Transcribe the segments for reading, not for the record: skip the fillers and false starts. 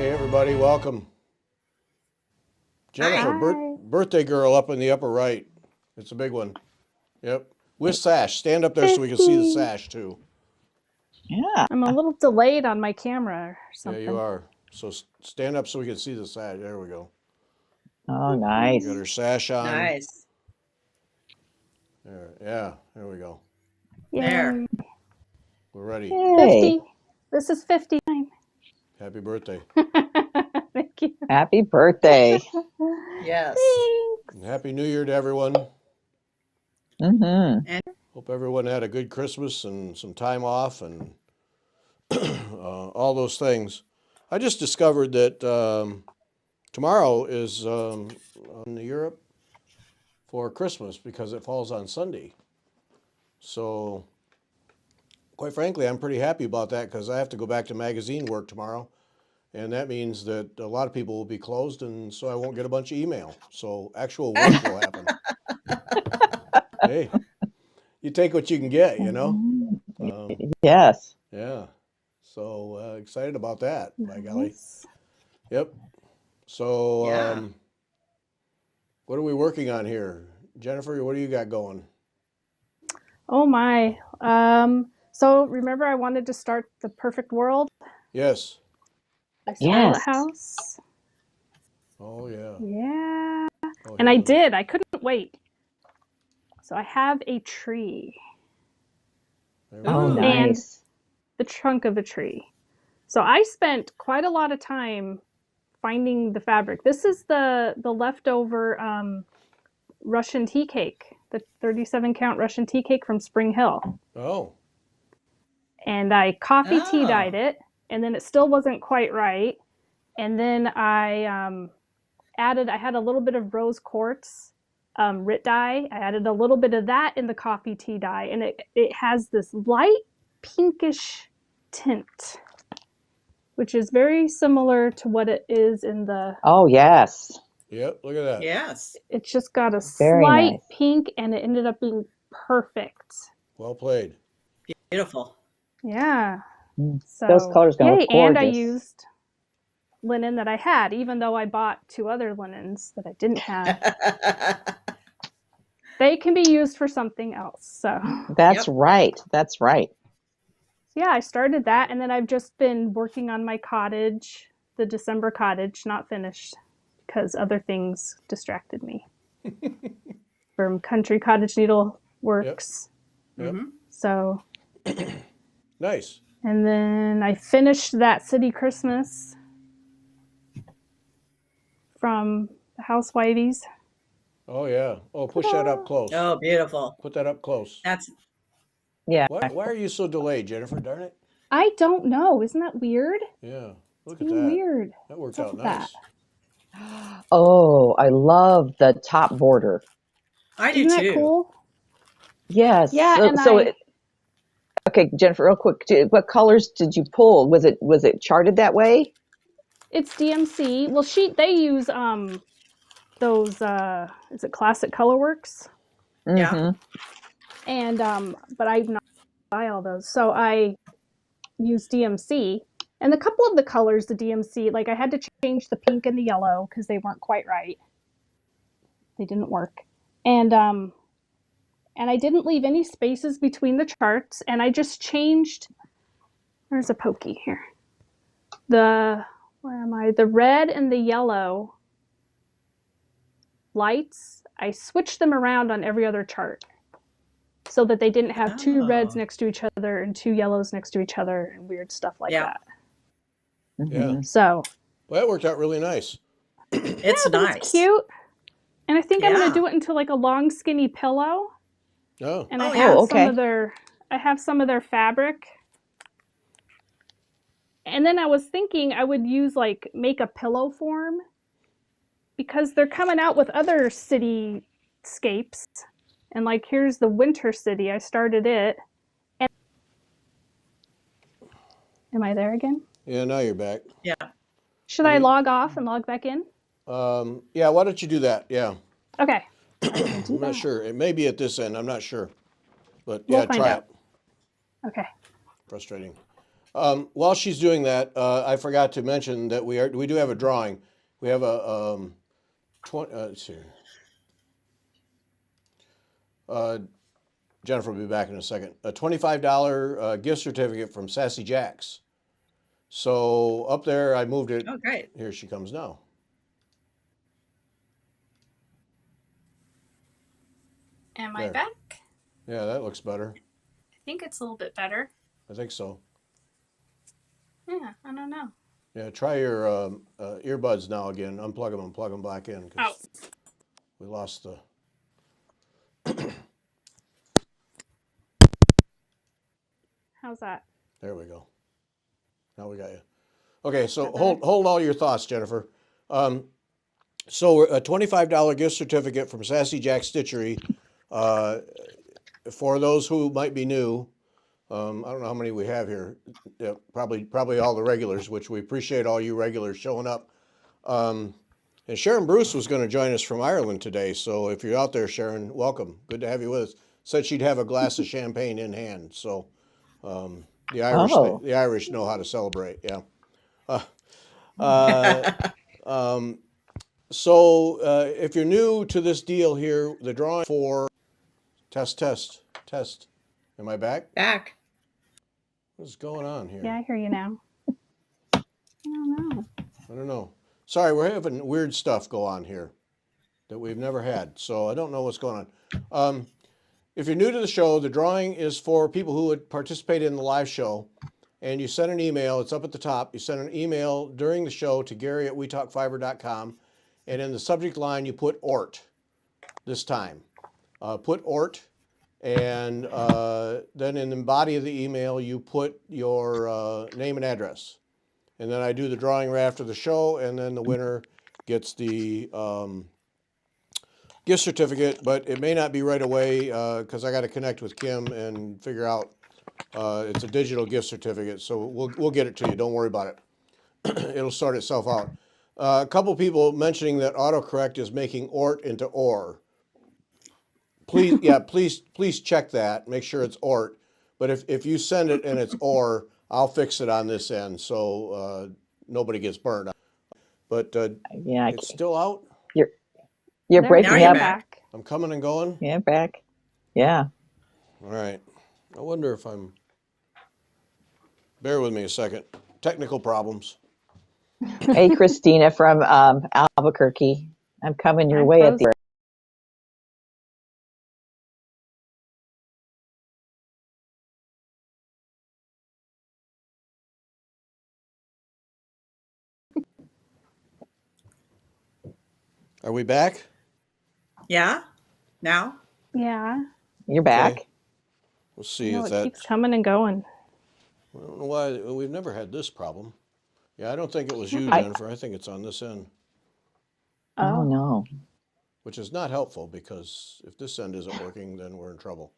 Hey everybody, welcome. Jennifer, Hi. birthday girl up in the upper right. It's a big one. Yep. With sash. Stand up there so we can see the 50. sash too. Yeah. I'm a little delayed on my camera or Yeah, you something. are. So stand up so we can see the sash. There we go. Oh, We nice. got her sash on. Nice. There. Yeah, there we go. There. Yay. We're ready. Hey, 50. This is 59. Happy birthday. Thank you. happy birthday. Yes. Thanks. And Happy New Year to everyone. Mm-hmm. And Hope everyone had a good Christmas and some time off and all those things. I just discovered that tomorrow is in Europe for Christmas because it falls on Sunday. So, quite frankly, I'm pretty happy about that because I have to go back to magazine work tomorrow. And that means that a lot of people will be closed, and so I won't get a bunch of email. So, actual work will happen. Hey, you take what you can get, you know? Yes. Yeah. So, excited about that, by golly. Nice. Yep. So, yeah. what are we working on here? Jennifer, what do you got going? Oh my. So remember I wanted to start the perfect world? Yes. I sold a Yes. house. Oh, yeah. Yeah. Oh, And I yeah. did. I couldn't wait. So I have a tree There we Oh, go. and nice. the trunk of a tree. So I spent quite a lot of time finding the fabric. This is the leftover Russian tea cake, the 37 count Russian tea cake from Spring Hill. Oh, And I coffee tea dyed Oh. it, and then it still wasn't quite right. And then I I had a little bit of rose quartz RIT dye. I added a little bit of that in the coffee tea dye, and it has this light pinkish tint, which is very similar to what it is in the. Oh, yes. yep. Look at that. Yes. It's just got a Very slight nice. pink, and it ended up being perfect. Well played. Beautiful. Yeah. Those So, colors gonna yay. look And I gorgeous. used linen that I had, even though I bought 2 other linens that I didn't have. They can be used for something else. So, That's Yep. right. That's right. yeah, I started that, and then I've just been working on my cottage, the December cottage, not finished because other things distracted me from Country Cottage Needleworks. Yep. hmm So, Nice. and then I finished that City Christmas from the Housewifeys. Oh, yeah. Oh, push that up close. Oh, beautiful. Put that up close. That's Yeah. Why are you so delayed, Jennifer? Darn it. I don't know. Isn't that weird? Yeah. Look It's at being that. weird. That worked What's up out with nice. that? Oh, I love the top border. I do Isn't that too. cool? Yes. Yeah, and Okay, Jennifer, real quick. What colors did you pull? Was it charted that way? it's DMC. Well, they use those is it Classic Colorworks? Yeah. Mm-hmm. And but I'm not buy all those. So I use DMC. And a couple of the colors, the DMC, like I had to change the pink and the yellow because they weren't quite right. They didn't work. And I didn't leave any spaces between the charts, and I just changed. There's a pokey here. The red and the yellow lights, I switched them around on every other chart so that they didn't have 2 reds Oh. next to each other and 2 yellows next to each other and weird stuff like Yeah. that. Yeah. So, Well, that worked out really nice. It's yeah, but nice. it's cute. And I think I'm going Yeah. to do it into like a long skinny pillow. Oh, And Oh, I yeah. have okay. I have some of their fabric. And then I was thinking I would make a pillow form because they're coming out with other cityscapes. And like here's the winter city. I started it. And am I there again? yeah. Now you're back. Yeah. Should I log off and log back in? Yeah. Why don't you do that? Yeah. Okay. I will do I'm not that. sure. It may be at this end. I'm not sure. But We'll yeah, find try out. it. Okay. Frustrating. While she's doing that, I forgot to mention that we do have a drawing. We have a let's see. Uh, Jennifer will be back in a second. A $25 gift certificate from Sassy Jacks. So up there, I moved it. Oh, great. Here she comes now. Am I There. back? Yeah, that looks better. I think it's a little bit better. I think so. Yeah, I don't know. Yeah, try your earbuds now again. Unplug them and plug them back in because we lost the. How's that? There we go. Now we got you. Okay, so Is that hold all your thoughts, Jennifer. So a $25 gift certificate from Sassy Jack Stitchery. For those who might be new, I don't know how many we have here. Yeah, probably all the regulars, which we appreciate all you regulars showing up. And Sharon Bruce was going to join us from Ireland today. So if you're out there, Sharon, welcome. Good to have you with us. Said she'd have a glass of champagne in hand. So the Irish know how to celebrate. Yeah. So if you're new to this deal here, the drawing for test. Am I back? Back. What's going on here? Yeah, I hear you now. I don't know. Sorry, we're having weird stuff go on here that we've never had. So I don't know what's going on. If you're new to the show, the drawing is for people who would participate in the live show. And you send an email. It's up at the top. You send an email during the show to Gary@WeTalkFiber.com. And in the subject line, you put ORT this time. Put ORT. And then in the body of the email, you put your name and address. And then I do the drawing right after the show, and then the winner gets the gift certificate, but it may not be right away because I got to connect with Kim and figure out it's a digital gift certificate. So we'll get it to you. Don't worry about it. It'll sort itself out. A couple people mentioning that autocorrect is making ORT into OR. Please check that. Make sure it's ORT. But if you send it and it's OR, I'll fix it on this end so nobody gets burned. But it's still out. You're breaking Now you're up. back. I'm coming and going. Yeah, back. Yeah. All right. I wonder if I'm. Bear with me a second. Technical problems. Hey, Christina from Albuquerque. I'm coming your way at the. Are we back? Yeah. Now. Yeah. You're back. Okay. We'll see No, if it that. keeps coming and going. I don't know why we've never had this problem. Yeah, I don't think it was you, Jennifer. I think it's on this end, Oh no. which is not helpful because if this end isn't working, then we're in trouble.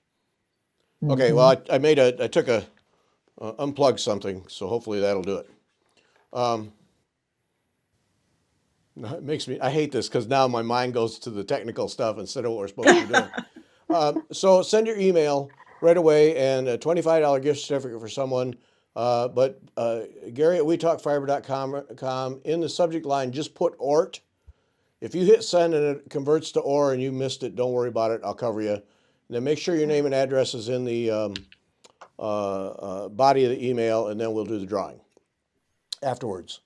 Okay. Well, I took a unplugged something, so hopefully that'll do it. It makes me. I hate this because now my mind goes to the technical stuff instead of what we're supposed to be doing. So send your email right away and a $25 gift certificate for someone. But Gary at WeTalkFiber.com in the subject line, just put ORT. If you hit send and it converts to OR and you missed it, don't worry about it. I'll cover you. And then make sure your name and address is in the body of the email, and then we'll do the drawing afterwards,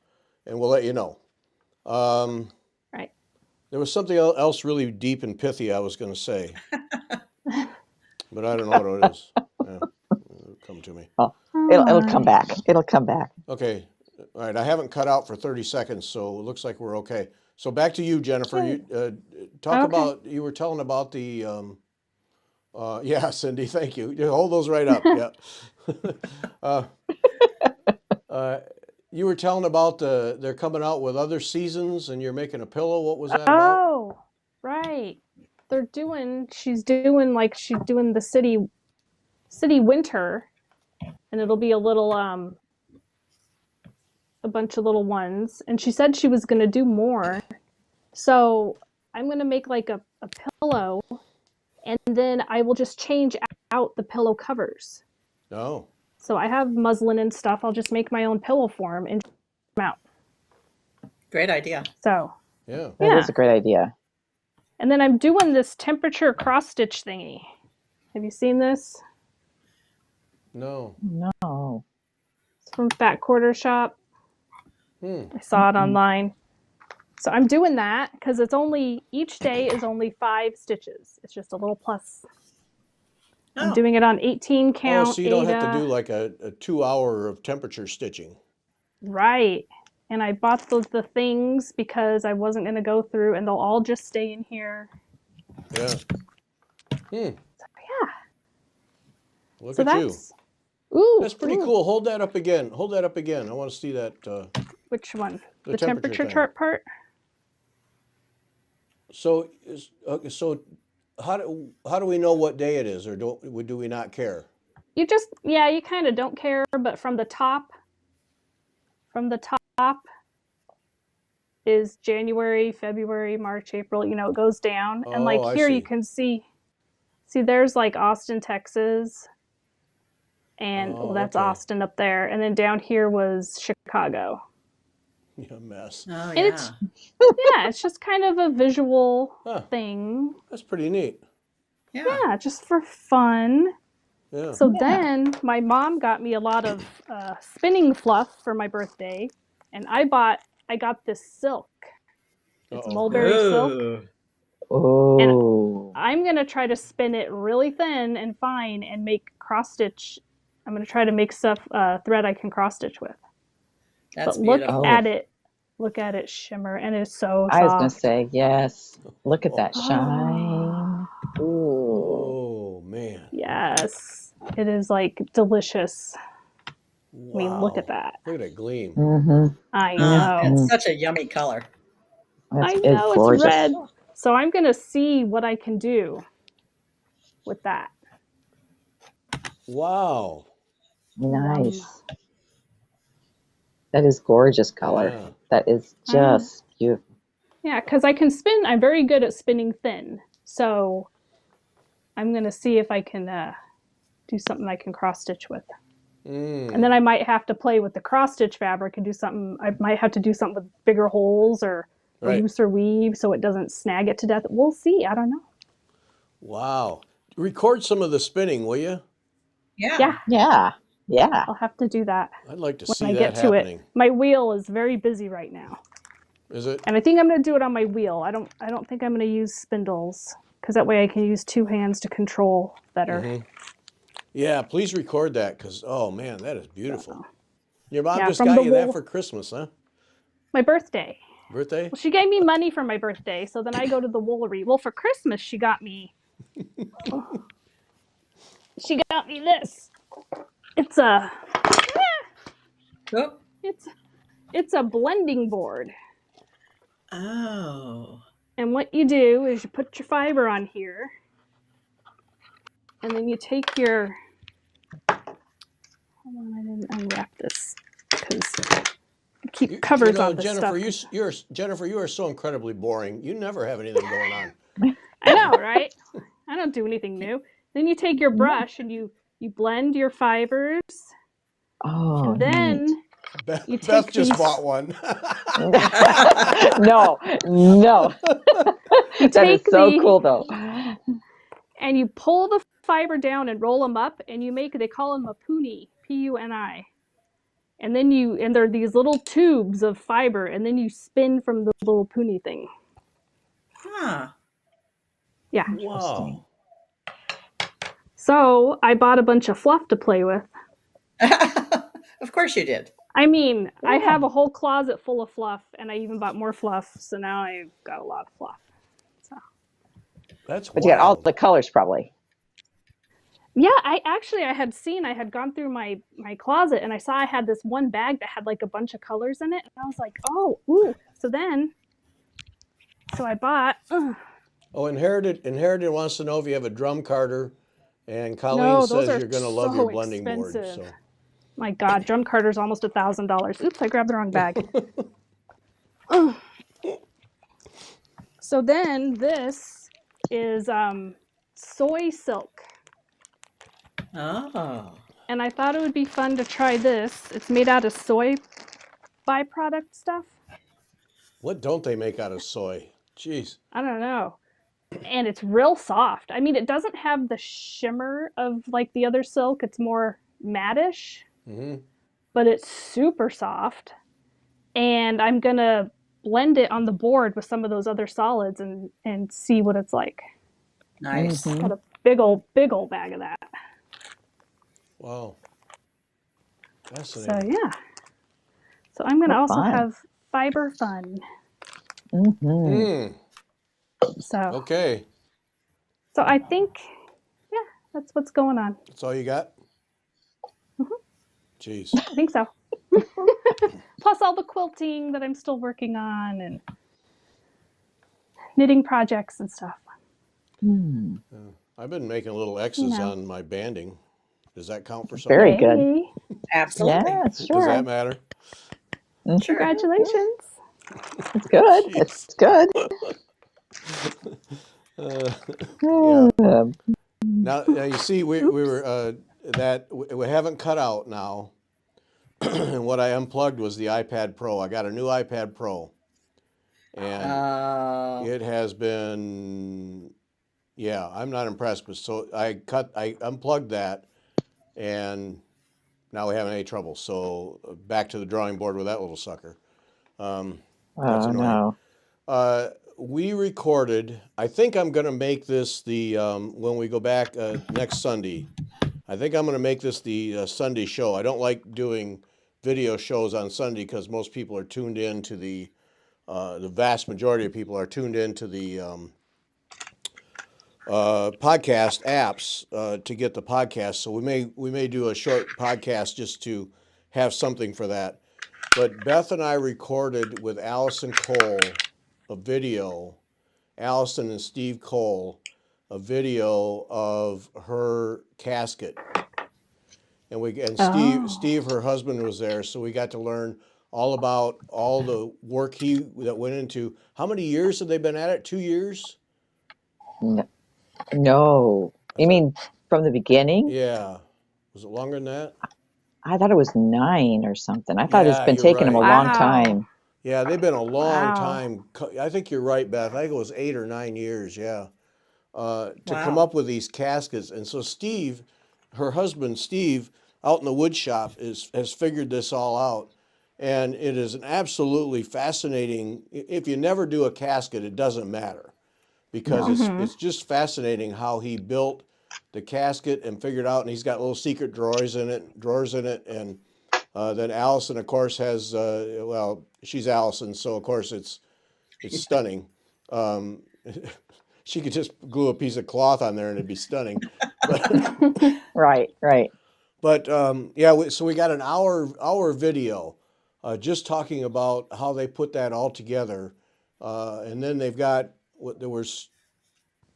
and we'll let you know. Right. There was something else really deep and pithy I was going to say, but I don't know what it is. Yeah, it'll come to me. Oh, it'll come back. It'll come back. Okay. All right. I haven't cut out for 30 seconds, so it looks like we're okay. So back to you, Jennifer. You about. You were telling about the. Yeah, Cindy. Thank you. You hold those right up. Yeah. You were telling about they're coming out with other seasons, and you're making a pillow. What was that about? Oh, right. She's doing the city winter, and it'll be a little a bunch of little ones. And she said she was going to do more. So I'm going to make like a pillow, and then I will just change out the pillow covers. No. So I have muslin and stuff. I'll just make my own pillow form and them out. Great idea. So Yeah. That is a great idea. And then I'm doing this temperature cross stitch thingy. Have you seen this? No. No. It's from Fat Quarter Shop. Hmm. I saw it online. So I'm doing that because it's only, each day is only 5 stitches. It's just a little plus. I'm Oh, doing it on 18 Oh, count so you don't have to do Aida. like a 2 hour of temperature stitching. Right. And I bought the things because I wasn't going to go through, and they'll all just stay in here. Yeah. Yeah. Look So at you. that's, ooh. That's pretty ooh. cool. Hold that up again. Hold that up again. I want to see that. Which one? The The temperature temperature thing. chart part? So, so how do we know what day it is, or do we not care? You just, yeah, you kind of don't care, but from the top is January, February, March, April, it goes down. And like Oh, I here you see. can see there's like Austin, Texas, and well, Oh, that's okay. Austin up there. And then down here was Chicago. Yeah, mess. oh And it's, yeah. it's just kind of a visual Huh. thing. That's pretty neat. Yeah. Yeah, just for fun. Yeah. So then my mom got me a lot of spinning fluff for my birthday, and I got this silk. It's Uh-oh. mulberry silk. Oh. I'm going to try to spin it really thin and fine and make cross stitch. I'm going to try to make stuff thread I can cross stitch with. That's But look beautiful. at it. Look at it shimmer, and it's so I was going to soft. say, yes. Look at that Oh. shine. Ooh. Oh, man. Yes. It is like delicious. Wow. I mean, look at that. Look at that gleam. Mm-hmm. I know. It's such a yummy color. I It's know it's gorgeous. red. So I'm going to see what I can do with that. Wow. Nice. That is gorgeous color. Yeah. That is just beautiful. Yeah, because I can spin. I'm very good at spinning thin. So I'm going to see if I can do something I can cross stitch with. And then I might have to play with the cross stitch fabric and do something. I might have to do something with bigger holes or Right. looser weave so it doesn't snag it to death. We'll see. I don't know. Wow. Record some of the spinning, will you? Yeah. Yeah. Yeah. I'll have to do that I'd like to when see I that get to happening. it. My wheel is very busy right now. Is it? And I think I'm going to do it on my wheel. I don't think I'm going to use spindles because that way I can use 2 hands to control better. Mm-hmm. Yeah, please record that because, oh man, that is beautiful. So, Your mom yeah, just from got the you that wool. for Christmas, huh? My birthday. Birthday? Well, she gave me money for my birthday, so then I go to the woolery. Well, for Christmas, she got me this. It's a Oh. it's a blending board. Oh. And what you do is you put your fiber on here, and then you take your. Hold on, I didn't unwrap this because I keep covers on this Jennifer, stuff. Jennifer, you are so incredibly boring. You never have anything going on. I know, right? I don't do anything new. Then you take your brush and you blend your fibers, Oh, and then neat. you Beth take just these. bought one. No. You That is take so the cool, though. and you pull the fiber down and roll them up, and you make, they call them a puni, P-U-N-I. And then and they're these little tubes of fiber, and then you spin from the little puni thing. Huh. Yeah. Wow. So I bought a bunch of fluff to play with. Of course you did. I mean, I have a whole closet full of fluff, and I even bought more fluff, so now I've got a lot of fluff. So. That's But you got all wild. the colors, probably. Yeah, I had gone through my closet, and I saw I had this one bag that had like a bunch of colors in it, and I was like, oh, ooh. So I bought. Oh, Inherited wants to know if you have a drum carder, and Colleen No, those says are you're going to love so your blending board. expensive. So. My God, drum carder's almost $1,000. Oops, I grabbed the wrong bag. So then this is soy silk. Oh. and I thought it would be fun to try this. It's made out of soy byproduct stuff. What don't they make out of soy? Jeez. I don't know. And it's real soft. I mean, it doesn't have the shimmer of like the other silk. It's more mattish, but it's super soft. And I'm gonna blend it on the board with some of those other solids and see what it's like. Nice. Got a big old bag of that. Wow. So Fascinating. yeah. So I'm gonna What also fun. have fiber fun. Mm. So Okay. so I think yeah, that's what's going on. That's all you got? Jeez. I think so. Plus all the quilting that I'm still working on and knitting projects and stuff. I've been making little X's on my banding. Does that count for something? Very good. Hey, Absolutely. Yeah, Does sure. that matter? Sure. congratulations. It's good. Jeez. It's good. Yeah. Now you see, we were that we haven't cut out now, and what I unplugged was the iPad Pro. I got a new iPad Pro, and it has been, yeah, I'm not impressed. But so I unplugged that, and now we haven't any trouble. So back to the drawing board with that little sucker. That's Oh annoying. no. We recorded. I think I'm going to make this the when we go back next Sunday. I think I'm going to make this the Sunday show. I don't like doing video shows on Sunday because most people are tuned in to the vast majority of people are tuned into the podcast apps to get the podcast. So we may do a short podcast just to have something for that. But Beth and I recorded with Allison Cole a video, Allison and Steve Cole, a video of her casket. And Steve, her husband, was there, so we got to learn all about all the work that went into. How many years have they been at it? 2 years? No. You mean from the beginning? Yeah. Was it longer than that? I thought it was 9 or something. I thought it's Yeah, been you're taking them a right. long Wow. time. Yeah, they've been a long Wow. time. I think you're right, Beth. I think it was 8 or 9 years. Yeah, to come Wow. up with these caskets. And so Steve, her husband Steve, out in the wood shop, has figured this all out, and it is an absolutely fascinating. If you never do a casket, it doesn't matter, because it's just fascinating how he built the casket and figured out. And he's got little secret drawers in it, and then Allison, of course, has well, she's Allison, so of course it's stunning. Um, she could just glue a piece of cloth on there and it'd be stunning. Right. But yeah, so we got an hour video just talking about how they put that all together, and then they've got there was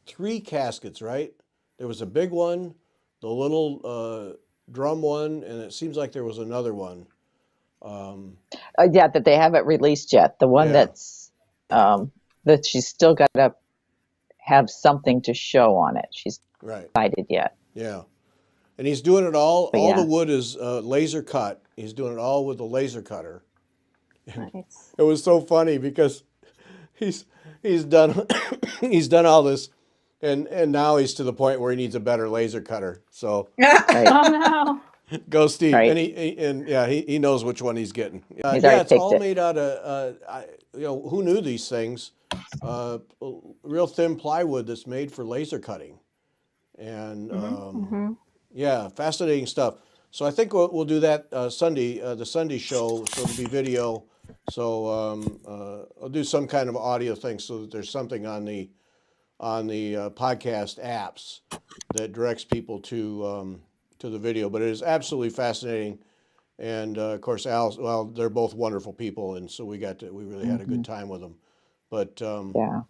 3 caskets, right? There was a big one, the little drum one, and it seems like there was another one. Yeah, that they haven't released yet. The one Yeah. that's that she's still got to have something to show on it. She's Right. not decided yet. Yeah. And he's doing it all. But All yeah. the wood is laser cut. He's doing it all with a laser cutter. Nice. It was so funny because he's done he's done all this, and now he's to the point where he needs a better laser cutter. So Right. Oh no. go Steve, Right. and yeah, he knows which one he's getting. He's Yeah, already it's picked all it. made out of who knew these things? Real thin plywood that's made for laser cutting, and yeah, fascinating stuff. So I think we'll do that Sunday, the Sunday show. So it'll be video. So I'll do some kind of audio thing so that there's something on the podcast apps that directs people to the video. But it is absolutely fascinating. And of course, Al. Well, they're both wonderful people, and so we really had a good time with them. But Yeah.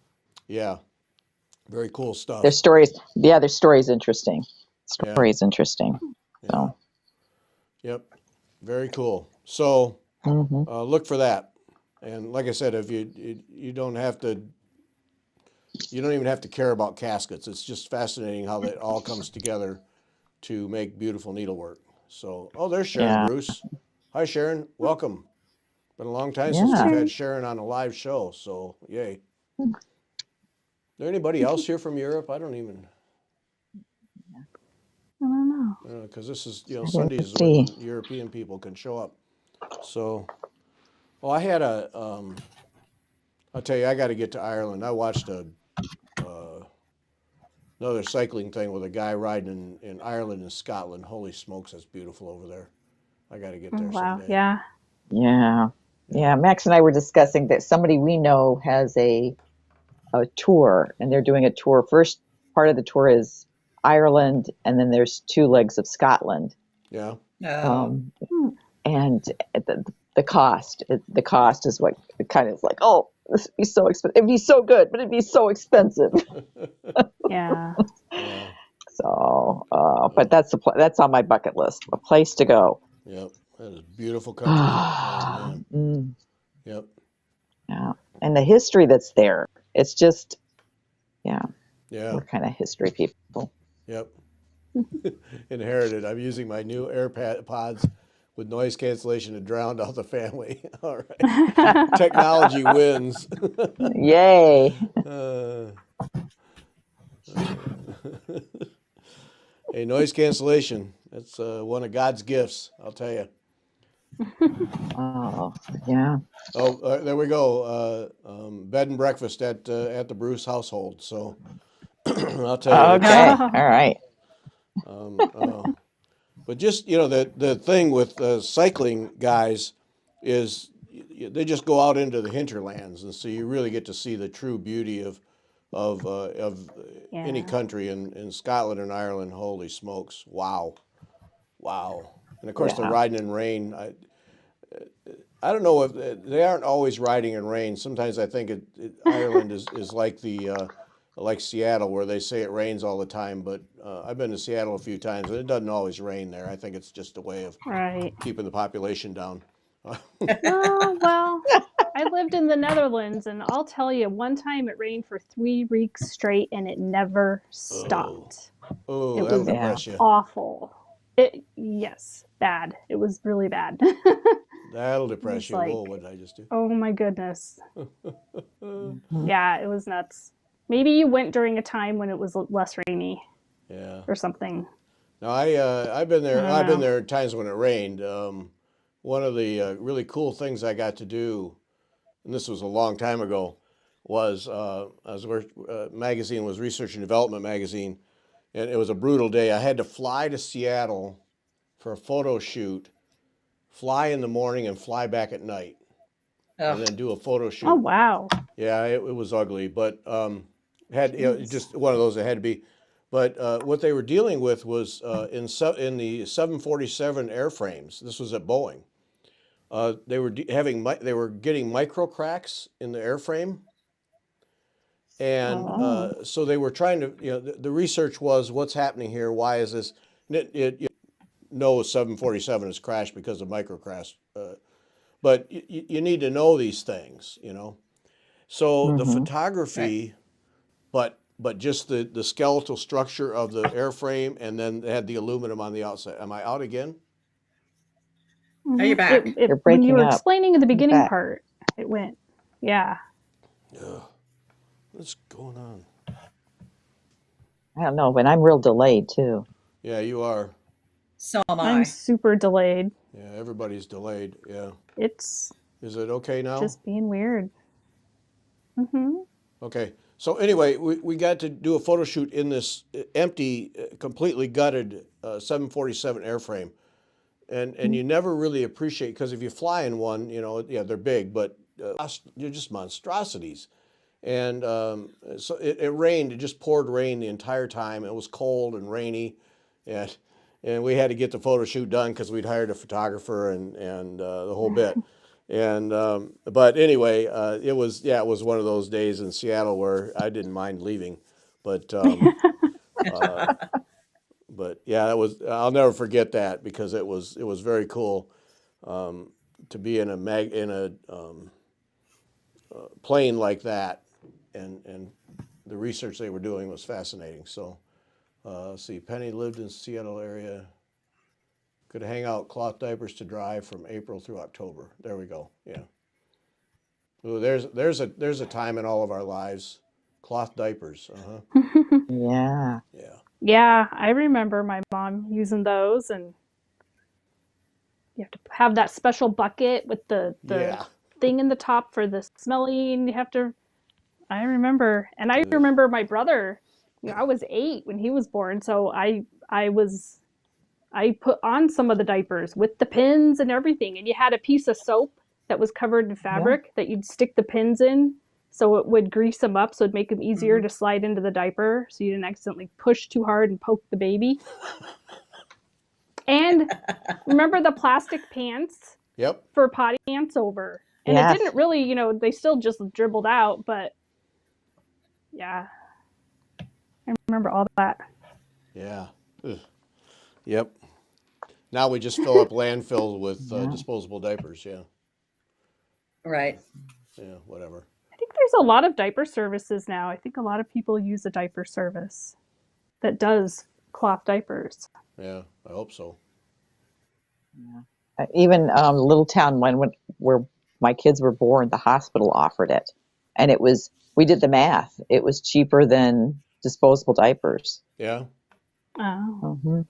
yeah, very cool stuff. Their stories. Yeah, their story's interesting. Yeah. Story's interesting. Yeah. So. Yep, very cool. So Mhm. look for that. And like I said, if you don't have to, you don't even have to care about caskets. It's just fascinating how that all comes together to make beautiful needlework. So, oh, there's Sharon Yeah. Bruce. Hi, Sharon. Welcome. Been a long time since Yeah. we've had Sharon on a live show. So, yay. Is there anybody else here from Europe? I don't even, I don't know. because this is, Let's Sundays is see. when European people can show up. So, well, I had I'll tell you, I got to get to Ireland. I watched another cycling thing with a guy riding in Ireland and Scotland. Holy smokes, that's beautiful over there. I got to get Oh, there wow. someday. Yeah. Yeah. Yeah. Max and I were discussing that somebody we know has a tour, and they're doing a tour. First part of the tour is Ireland, and then there's 2 legs of Scotland. Yeah. Oh, Um, Hmm. and the cost is what kind of like, oh, this would be so expensive. It'd be so good, but it'd be so expensive. Yeah. Yeah. So, but that's on my bucket list, a place to go. Yep. That is a beautiful country. Oh man. Mm, Yep. yeah, and the history that's there. It's just, yeah, Yeah. we're kind of history people. Yep. Inherited. I'm using my new AirPods with noise cancellation to drown out the family. All right. Technology wins. Yay! Uh, hey, noise cancellation. That's one of God's gifts, I'll tell you. Oh, yeah. Oh, there we go. Bed and breakfast at the Bruce household. So I'll tell you. Okay, all right. But just the thing with cycling guys is they just go out into the hinterlands, and so you really get to see the true beauty of any Yeah. country in Scotland and Ireland. Holy smokes! Wow, wow! And of course the Yeah. riding in rain. I don't know if they aren't always riding in rain. Sometimes I think Ireland is like like Seattle, where they say it rains all the time. But I've been to Seattle a few times, and it doesn't always rain there. I think it's just a way of Right. keeping the population down. No, well, I lived in the Netherlands, and I'll tell you, one time it rained for 3 weeks straight, and it never stopped. Oh, It that'll was Yeah. depress you. awful. Yes, bad. It was really bad. That'll It depress was you. like, Whoa, what did I just do? oh my goodness. Mhm. Yeah, it was nuts. Maybe you went during a time when it was less rainy Yeah. or something. No, I've been I there. don't I've been know. there times when it rained. One of the really cool things I got to do, and this was a long time ago, was magazine was Research and Development magazine, and it was a brutal day. I had to fly to Seattle for a photo shoot, fly in the morning and fly back at night, and oh, then do a photo Oh, shoot. wow. Yeah, it was ugly, but had Jeez. just one of those that had to be. But what they were dealing with was in the 747 airframes. This was at Boeing. They were they were getting micro cracks in the airframe, and Oh. so they were trying to. The research was what's happening here. Why is this? And no 747 has crashed because of micro cracks. But you need to know these things. So the Mhm. right. photography, but just the skeletal structure of the airframe, and then they had the aluminum on the outside. Am I out again? Are you back? You're When you breaking were up. explaining the You're beginning back. part, it went, yeah. Ugh, what's going on? I don't know, but I'm real delayed too. Yeah, you are. So am I'm I. super delayed. Yeah, everybody's delayed. Yeah. It's Is it okay now? just being weird. Mm-hmm. Okay. So anyway, we got to do a photo shoot in this empty, completely gutted 747 airframe. And you never really appreciate, because if you fly in one, yeah, they're big, but they're just monstrosities. And so it rained. It just poured rain the entire time. It was cold and rainy, and we had to get the photo shoot done because we'd hired a photographer and the whole bit. And but anyway, it was one of those days in Seattle where I didn't mind leaving, but but yeah, I'll never forget that, because it was very cool to be in a plane like that, and the research they were doing was fascinating. So let's see, Penny lived in Seattle area. Could hang out cloth diapers to dry from April through October. There we go. Yeah. Ooh, there's a time in all of our lives. Cloth diapers. Yeah. Yeah. Yeah, I remember my mom using those, and you have to have that special bucket with the Yeah. thing in the top for the smelling. You have to. I remember, and I Ugh. remember my brother. I was 8 when he was born, so I put on some of the diapers with the pins and everything, and you had a piece of soap that was covered in fabric that you'd stick the pins in, so it would grease them up, so it'd make them easier to slide into the diaper, so you didn't accidentally push too hard and poke the baby. And remember the plastic pants Yep. for potty pants over, and it Yes. didn't really, they still just dribbled out, but yeah, I remember all that. Yeah. Ugh. Yep. Now we just fill up landfills with Yeah. disposable diapers. Yeah. Right. Yeah. Whatever. I think there's a lot of diaper services now. I think a lot of people use a diaper service that does cloth diapers. Yeah. I hope so. Even little town where my kids were born, the hospital offered it, and we did the math. It was cheaper than disposable diapers. Yeah. Oh. Hmm.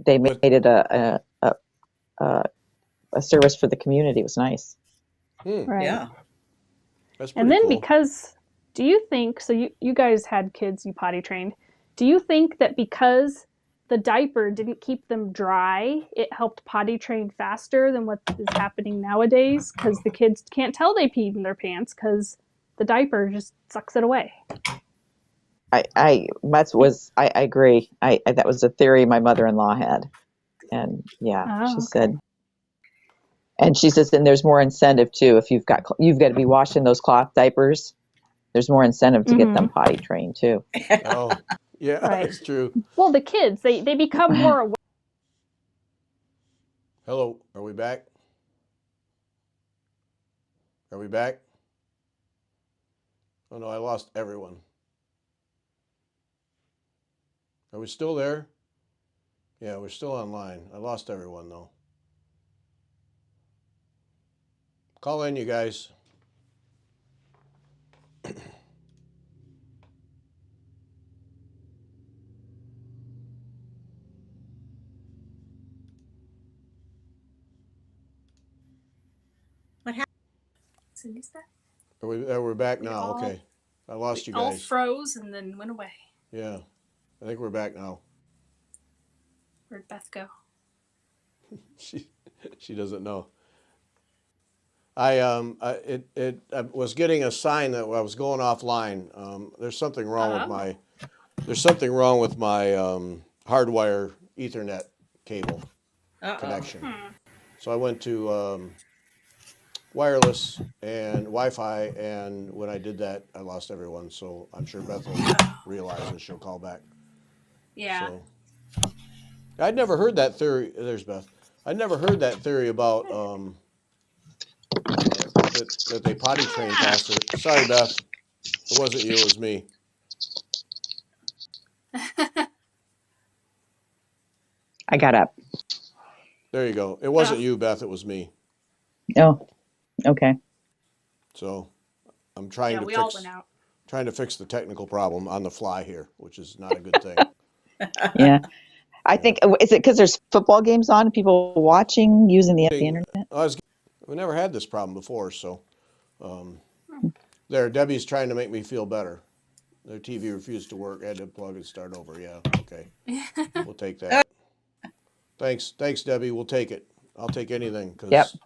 They made it a service for the community. It was nice. Right. Yeah. That's pretty And then cool. do you think, so you guys had kids you potty trained, do you think that because the diaper didn't keep them dry, it helped potty train faster than what is happening nowadays? Because the kids can't tell they peed in their pants because the diaper just sucks it away. I agree. That was a theory my mother-in-law had, and yeah, she said. And she says, then there's more incentive too. If you've got to be washing those cloth diapers, there's more incentive to get them potty trained too. Oh, yeah, Right. that's true. Well, the kids, they become more aware. Hello, are we back? Are we back? Oh no, I lost everyone. Are we still there? Yeah, we're still online. I lost everyone though. Call in, you guys. What happened? Cindy's back. We're back now. Okay. I lost you All guys. froze and then went away. Yeah. I think we're back now. Where'd Beth go? She doesn't know. I was getting a sign that I was going offline. There's something wrong with my hardwire Ethernet cable connection. So I went to wireless and Wi-Fi, and when I did that, I lost everyone. So I'm sure Beth will realize and she'll call back. Yeah. So I'd never heard that theory. There's Beth. I'd never heard that theory about that they potty train faster. Sorry, Beth. It wasn't you. It was me. I got up. There you go. It wasn't you, Beth. It was me. Oh, okay. So I'm trying Yeah, to we all fix went out. trying to fix the technical problem on the fly here, which is not a good thing. Yeah. I think, is it because there's football games on and people watching using the internet? We never had this problem before, so there, Debbie's trying to make me feel better. Their TV refused to work. I had to plug and start over. Yeah, okay. We'll take that. Thanks, Debbie. We'll take it. I'll take anything because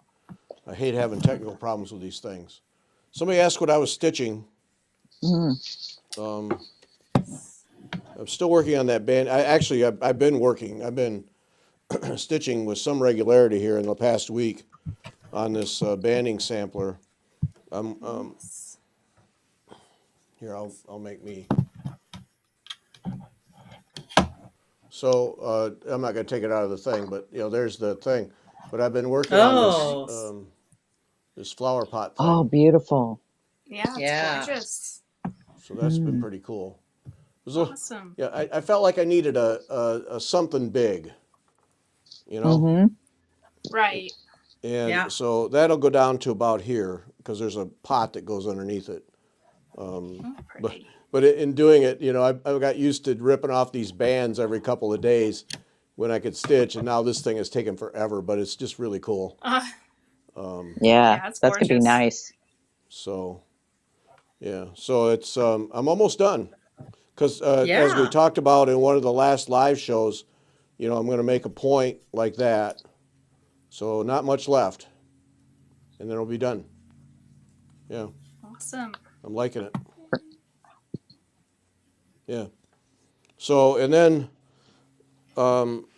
I hate having technical problems with these things. Somebody asked what I was stitching. I'm still working on that band. I've been working. I've been stitching with some regularity here in the past week on this banding sampler. Here, I'll make me. So I'm not going to take it out of the thing, but there's the thing. But I've been working on this flower pot thing. Oh, beautiful. Yeah, it's Yeah. gorgeous. So that's been pretty cool. Awesome. I felt like I needed a something big. you know? Mm-hmm. Right. And Yeah. so that'll go down to about here because there's a pot that goes underneath it. Oh, But pretty. in doing it, you know, I got used to ripping off these bands every couple of days when I could stitch, and now this thing has taken forever, but it's just really cool. Yeah, Yeah, it's that's gonna be gorgeous. nice. So yeah, so it's I'm almost done because as we Yeah. talked about in one of the last live shows, you know, I'm going to make a point like that. So not much left, and then it'll be done. Yeah, Awesome. I'm liking it. Yeah. So and then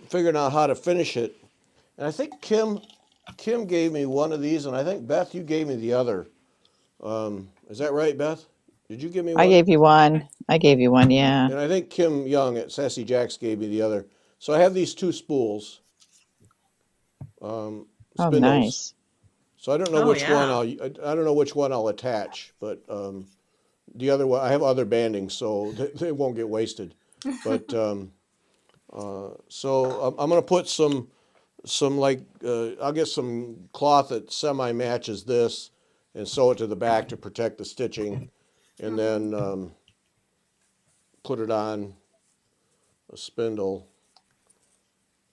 figuring out how to finish it, and I think Kim gave me one of these, and I think Beth, you gave me the other. Is that right, Beth? Did you give me I one? gave you one. I gave you one, yeah. And I think Kim Young at Sassy Jacks gave me the other. So I have these two spools, Oh, spindles. nice. So I don't know Oh, which one yeah. I don't know which one I'll attach, but the other one I have other bandings, so they won't get wasted. But so I'm gonna put some like I'll get some cloth that semi matches this and sew it to the back to protect the stitching, and then put it on a spindle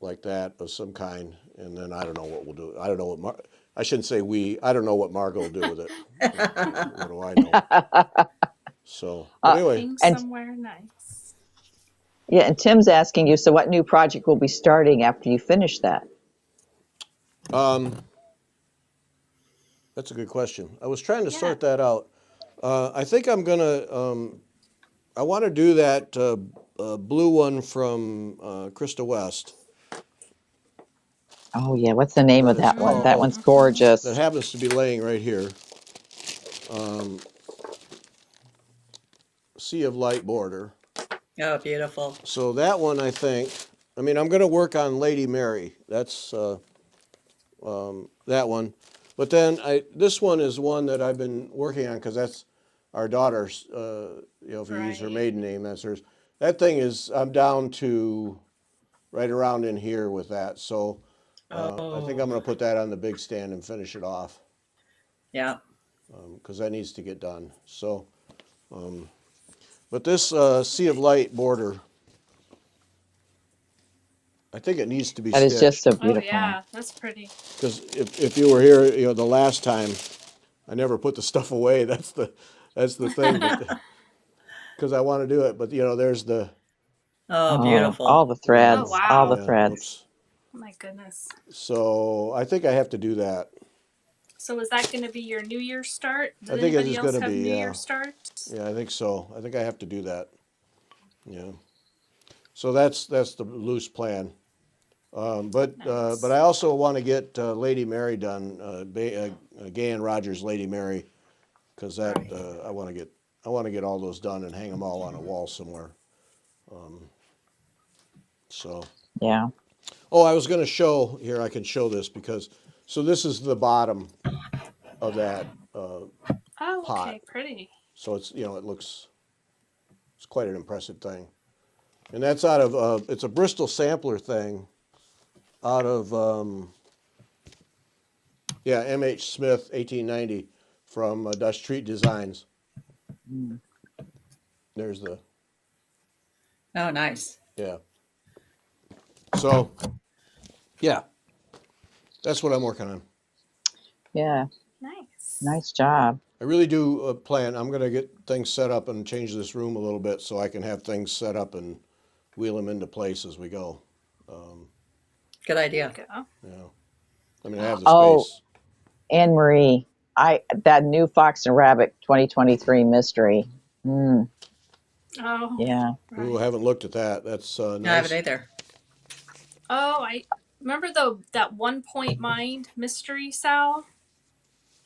like that of some kind, and then I don't know what we'll do. I don't know what I shouldn't say we. I don't know what Margot will do with it. What do I know? So, but anyway, Hang And somewhere nice. yeah, and Tim's asking you, so what new project will be starting after you finish that? that's a good question. I was trying to Yeah. sort that out. I think I'm gonna. I want to do that blue one from Krista West. Oh yeah, what's the name of That is that one? That called. one's Mm-hmm. That gorgeous. happens to be laying right here. Sea of Light border. Oh, beautiful. So that one, I think. I mean, I'm going to work on Lady Mary. That's that one. But then this one is one that I've been working on because that's our daughter's. You know, if you use her Right. maiden name, that's hers. That thing is. I'm down to right around in here with that. So I think I'm Oh, going to put that on the big stand and finish it off yeah. because that needs to get done. So, but this Sea of Light border, I think it needs to be That is just so stitched. Oh beautiful. yeah, that's pretty. Because if you were here, you know, the last time, I never put the stuff away. That's the thing. Because I want to do it, but you know, there's the Oh, Oh, all beautiful. the Oh threads, all the wow. yeah. threads. Whoops. Oh my goodness. So I think I have to do that. So is that going to be your New Year's start? I Did think it anybody is else going to have be. New Yeah. Year's starts? Yeah, I think so. I think I have to do that. Yeah. So that's the loose plan. But Nice. I also want to get Lady Mary done. Gay and Rogers Lady Mary, because that Right. I want to get all those done and hang them all on a wall somewhere. So. Yeah. Oh, I was going to show here. I can show this because so this is the bottom of that Oh, pot. okay, pretty. So it's it's quite an impressive thing, and that's out of it's a Bristol sampler thing, out of M.H. Smith 1890 from Dutch Treat Designs. Mm. There's the Oh, nice. yeah. So yeah, that's what I'm working on. Yeah. Nice. Nice job. I really do plan. I'm going to get things set up and change this room a little bit so I can have things set up and wheel them into place as we go. Good There idea. you go. You know, I mean, I have the Oh, space. Anne Marie, that new Fox and Rabbit 2023 mystery. Mm, Oh, yeah. Ooh, I right. haven't looked at that. That's I haven't nice. either. Oh, I remember that 1 Point Mind mystery, Sal.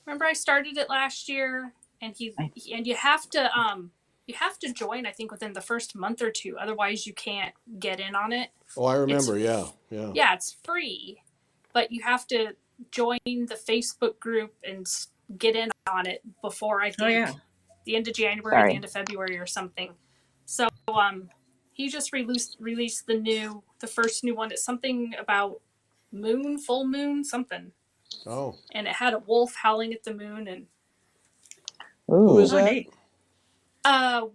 Remember I started it last year, and and you have to join, I think, within the first month or two, otherwise you can't get in on it. Oh, I remember. It's Yeah. it's free, but you have to join the Facebook group and get in on it before, I Oh, think, yeah. the end of January, the Sorry. end of February or something. So he just released the first new one. It's something about moon, full moon, something. Oh, And it had a wolf howling at the moon. And who is Ooh. Oh, that? neat.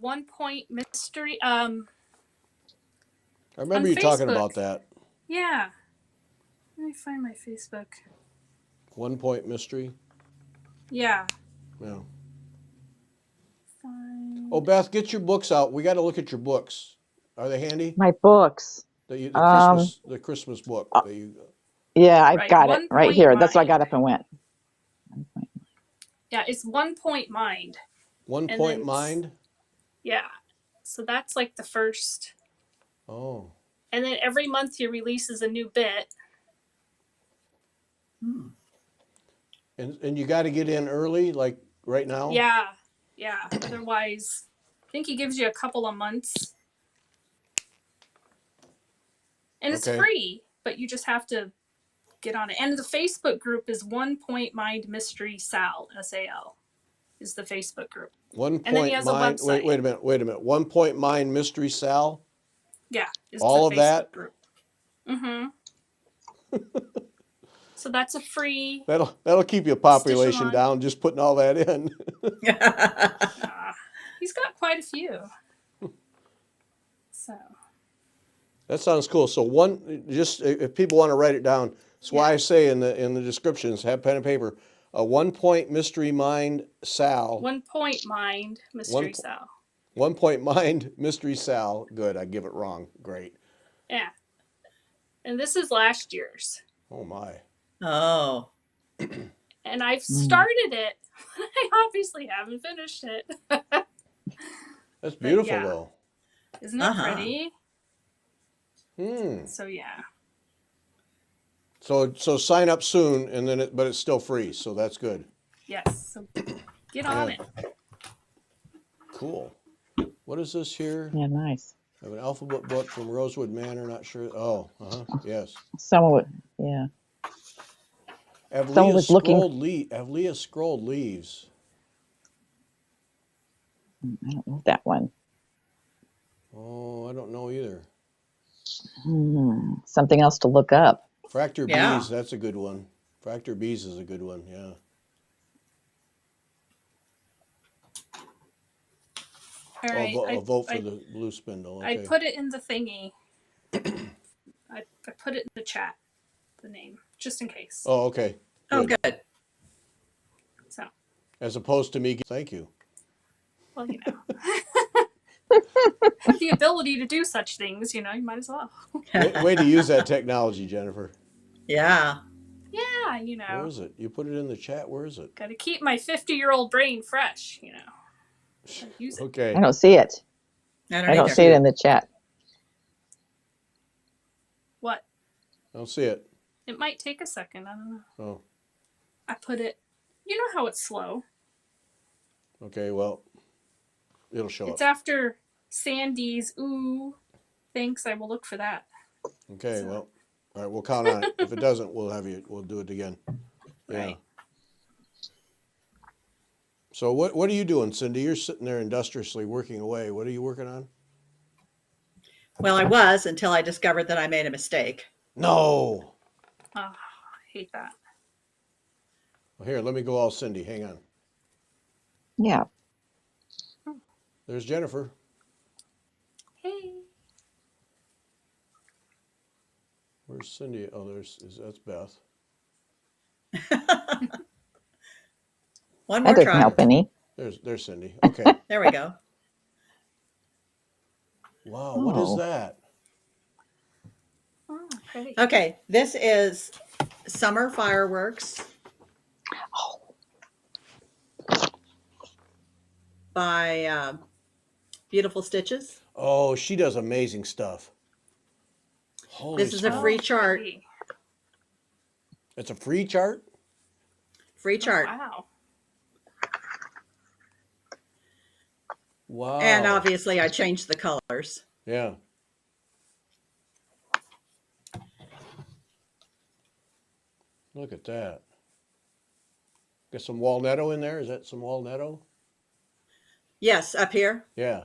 1 Point Mystery. I remember On you talking Facebook. about that. Yeah. Let me find my Facebook. 1 Point Mystery. Yeah. Yeah. Find... Oh, Beth, get your books out. We got to look at your books. Are they handy? My books. The Um, Christmas book uh, that you. Yeah, I've Right, got it 1 right Point here. That's why I Mind. got up and went. Yeah, it's 1 Point Mind. 1 And Point then- Mind. Yeah. So that's like the first. Oh. And then every month he releases a new bit. Hmm. And you got to get in early, like right now. Yeah. Yeah. Otherwise, I think he gives you a couple of months. And it's Okay. free, but you just have to get on it. And the Facebook group is 1 Point Mind Mystery Sal, SAL, is the Facebook group. 1 And then he Point has a Mind. website. Wait a minute. 1 Point Mind Mystery Sal. Yeah, is All the of Facebook that? group. Mm-hmm. So that's a free. That'll keep your population down. Just putting all that in. He's got quite a few. So. That sounds cool. So just if people want to write it down, that's why I say in the descriptions, have pen and paper. 1 Point Mystery Mind Sal. 1 Point Mind Mystery Sal. 1 Point Mind Mystery Sal. Good, I give it wrong. Great. Yeah. And this is last year's. Oh my. Oh. And I've started it. I obviously haven't finished it. That's beautiful yeah. though. Isn't it pretty? Hmm. So yeah. So sign up soon, and then but it's still free, so that's good. Yes. So get on it. Cool. What is this here? Yeah, nice. I have an alphabet book from Rosewood Manor. Not sure. Oh, yes. Someone would, yeah. Have Someone was looking. Have Leah scrolled leaves? I don't know that one. Oh, I don't know either. Something else to look up. Fracture Yeah. bees, that's a good one. Fracture bees is a good one, yeah. All right. I'll vote for the blue spindle. Okay. I put it in the thingy. I put it in the chat, the name, just in case. Oh, okay. Oh, good. So, As opposed to me, thank you. well, you know. The ability to do such things, you might as well. Way to use that technology, Jennifer. Yeah. Yeah, Where is it? You put it in the chat. Where is it? Got to keep my 50-year-old brain fresh, Use it. Okay. I don't see it. I I don't either. see it in the chat. What? I don't see it. It might take a second. I don't know. Oh, I put it. You know how it's slow. okay. Well, it'll show It's up. after Sandy's ooh. Thanks. I will look for that. Okay. Well, all right. We'll count on it. If it doesn't, we'll do it again. Yeah. Right. So what are you doing, Cindy? You're sitting there industriously working away. What are you working on? Well, I was until I discovered that I made a mistake. No. Oh, I hate that. Well, here, let me go all Cindy. Hang on. Yeah. There's Jennifer. Hey. Where's Cindy? Oh, that's Beth. One That more doesn't try. help any. There's Cindy. Okay. There we go. Wow. What is Oh. that? Oh, pretty. Okay, this is summer fireworks by Beautiful Stitches. Oh, she does amazing stuff. Holy This is a smokes. free chart. Pretty. It's a free chart? Free chart. Oh, wow. Wow. And obviously I changed the colors. Yeah. Look at that. Got some walnutto in there. Is that some walnutto? Yes, up here. Yeah.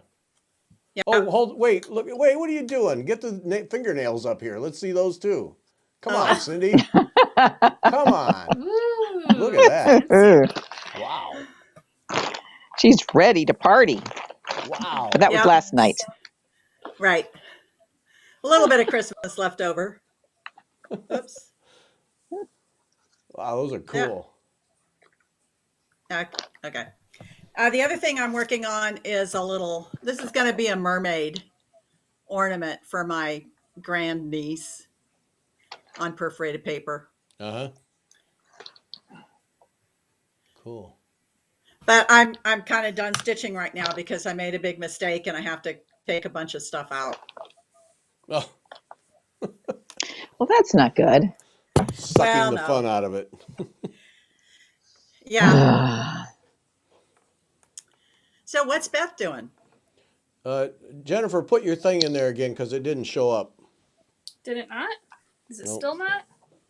Yeah. Oh, wait, what are you doing? Get the fingernails up here. Let's see those too. Come Oh. on, Cindy. Come on. Ooh, Look at that. fancy. Wow. She's ready to party. Wow. But that was Yep. last night. Right. A little bit of Christmas left over. Oops. Wow, those are Yeah. cool. Okay. The other thing I'm working on is this is going to be a mermaid ornament for my grandniece on perforated paper. Uh-huh. Cool. But I'm kind of done stitching right now because I made a big mistake and I have to take a bunch of stuff out. Oh, Well, that's not good. sucking Well, the no. fun out of it. Yeah. So what's Beth doing? Jennifer, put your thing in there again because it didn't show up. Did it not? Is it Nope. still not?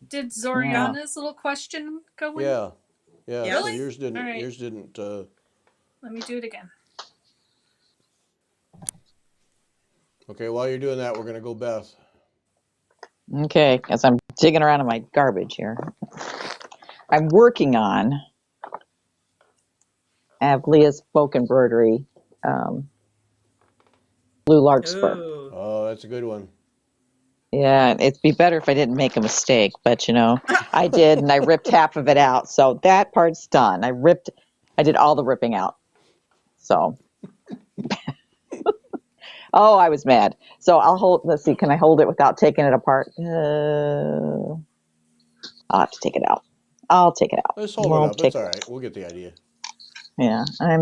Did Yeah. Zoriana's little question go in? Yeah. Yeah. Yes. So Really? yours didn't. All right. Yours didn't. Let me do it again. Okay. While you're doing that, we're gonna go Beth. Okay, as I'm digging around in my garbage here. I'm working on Leah's folk embroidery blue larkspur. Ooh. Oh, that's a good one. Yeah, it'd be better if I didn't make a mistake, but I did, and I ripped half of it out. So that part's done. I did all the ripping out. So, oh, I was mad. So let's see, can I hold it without taking it apart? I'll have to take it out. I'll take it out. Let's hold it up. It's all right. We'll get the idea. Yeah, I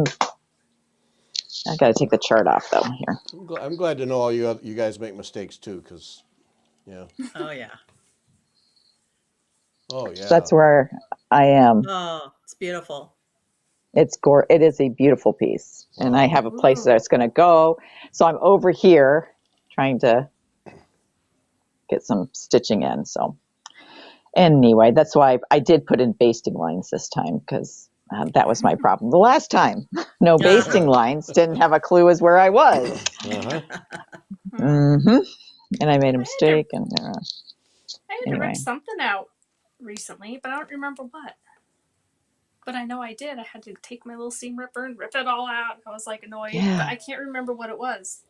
got to take the chart off though here. I'm glad to know all you guys make mistakes too, because yeah. Oh yeah. Oh yeah. That's where I am. Oh, it's beautiful. It is a beautiful piece, and I Wow. have a place Ooh. that it's going to go. So I'm over here trying to get some stitching in. So anyway, that's why I did put in basting lines this time because that was my problem the last time. No basting lines, didn't have a clue as where I was. Uh-huh. hmm And I made a I had to- mistake, and I had to anyway. rip something out recently, but I don't remember what. But I know I did. I had to take my little seam ripper and rip it all out. I was like annoyed, Yeah. but I can't remember what it was.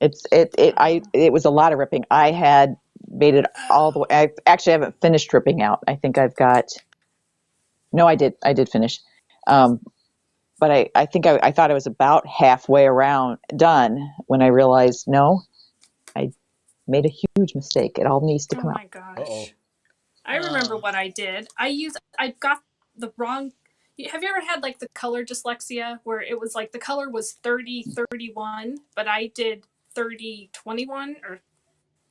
It was a lot of ripping. I had made it all the way. I actually haven't finished ripping out. I think I've got. No, I did finish, but I think I thought I was about halfway around done when I realized no, I made a huge mistake. It all needs to Oh come out. my gosh. Uh-oh. I remember Oh. what I did. I got the wrong. Have you ever had like the color dyslexia where it was like the color was 30-31, but I did 30-21, or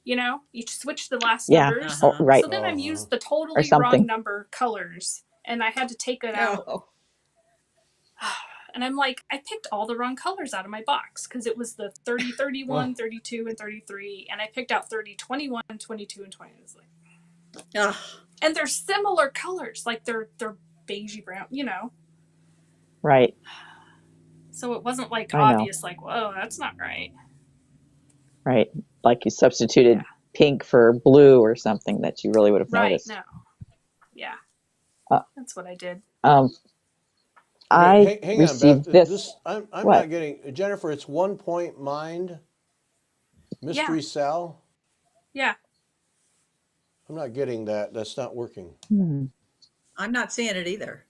you switch the last Yeah. numbers. Oh, Uh-huh. right. So then I used the Or totally something. wrong number colors, and I had to take it out. Oh. And I'm like, I picked all the wrong colors out of my box because it was the 30, 31, 32, and 33, and I picked out 30, 21, 22, and 20. It was like, Ugh. and they're similar colors, like they're beigey brown, Right. So it wasn't like I know. obvious, like, whoa, that's not right. Right. Like you substituted Yeah. pink for blue or something that you really would have Right? noticed. No. Yeah. Uh, That's what I did. I Okay, hang on, received Beth. this. I'm What? not getting Jennifer. It's 1 Point Mind, Mystery Sal. Yeah. I'm not getting that. That's not working. I'm not seeing it either.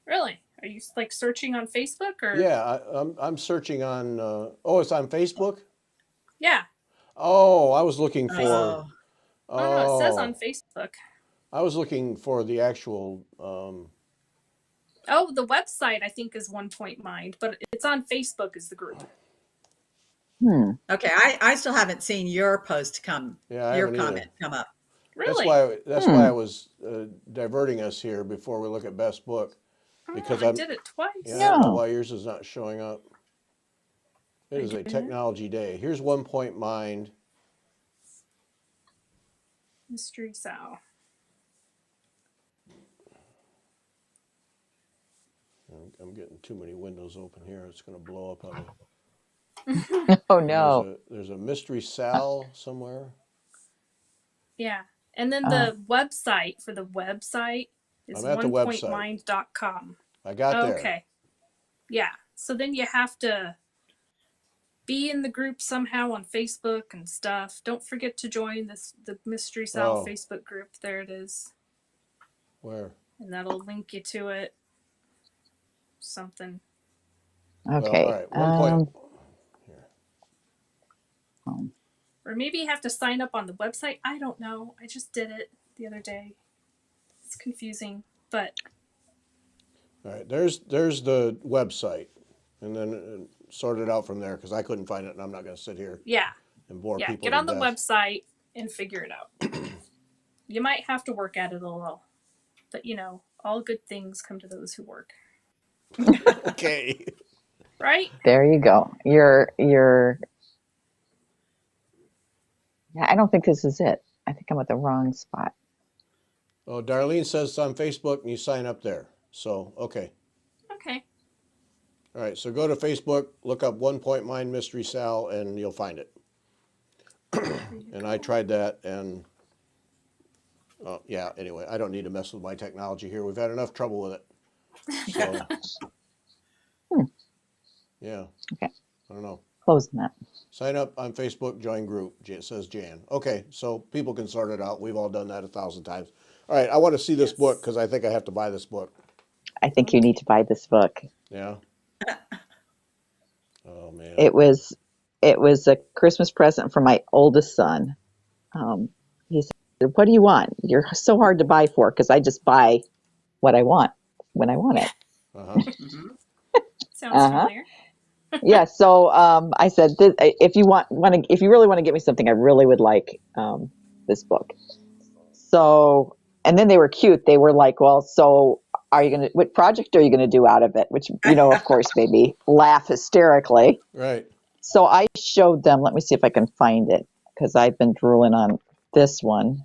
Really? Are you like searching on Facebook or? Yeah, I'm searching on. Oh, it's on Facebook. Yeah. Oh, I was looking for. Oh. Oh no, it says on Facebook. I was looking for the actual. Oh, the website I think is 1 Point Mind, but it's on Facebook as the group. Okay, I still haven't seen your post come. Yeah, I your haven't either. comment come up. Really? That's why I was diverting us here before we look at Best Book, because I did it twice. Yeah, I don't know No. why yours is not showing up. It is a technology day. Here's 1 Point Mind. Mystery Sal. I'm getting too many windows open here. It's going to blow up on me. Oh no. There's a Mystery Sal somewhere. Yeah. And then the website for the website is I'm at the website. onepointmind.com. I got there. Okay. Yeah. So then you have to be in the group somehow on Facebook and stuff. Don't forget to join the Mystery Sal Facebook group. There it is. Where? And that'll link you to it. Something. Okay. Well, all right. 1 point. Or maybe you have to sign up on the website. I don't know. I just did it the other day. It's confusing, but All right. There's the website, and then sort it out from there because I couldn't find it, and I'm not going to sit here yeah. and bore Yeah, people get to on the death. website and figure it out. You might have to work at it a little, but all good things come to those who work. Okay. Right? There you go. You're. Yeah, I don't think this is it. I think I'm at the wrong spot. Oh, Darlene says it's on Facebook, and you sign up there. So, okay. Okay. All right. So go to Facebook, look up 1 Point Mind Mystery Sal, and you'll find it. And I tried that, and yeah. Anyway, I don't need to mess with my technology here. We've had enough trouble with it. So, yeah. Okay. I don't know. Closing that. Sign up on Facebook, join group. It says Jan. Okay, so people can sort it out. We've all done that 1,000 times. All right, I want to see this book because I think I have to buy this book. I think you need to buy this book. Yeah. Oh man. It was a Christmas present for my oldest son. He said, "What do you want? You're so hard to buy for," because I just buy what I want when I want it. Uh-huh. Sounds familiar. Yeah. So I said, if you really want to get me something, I really would like this book. So, and then they were cute. They were like, "Well, so what project are you going to do out of it?" Which, of course, made me laugh hysterically. Right. So I showed them, let me see if I can find it, because I've been drooling on this one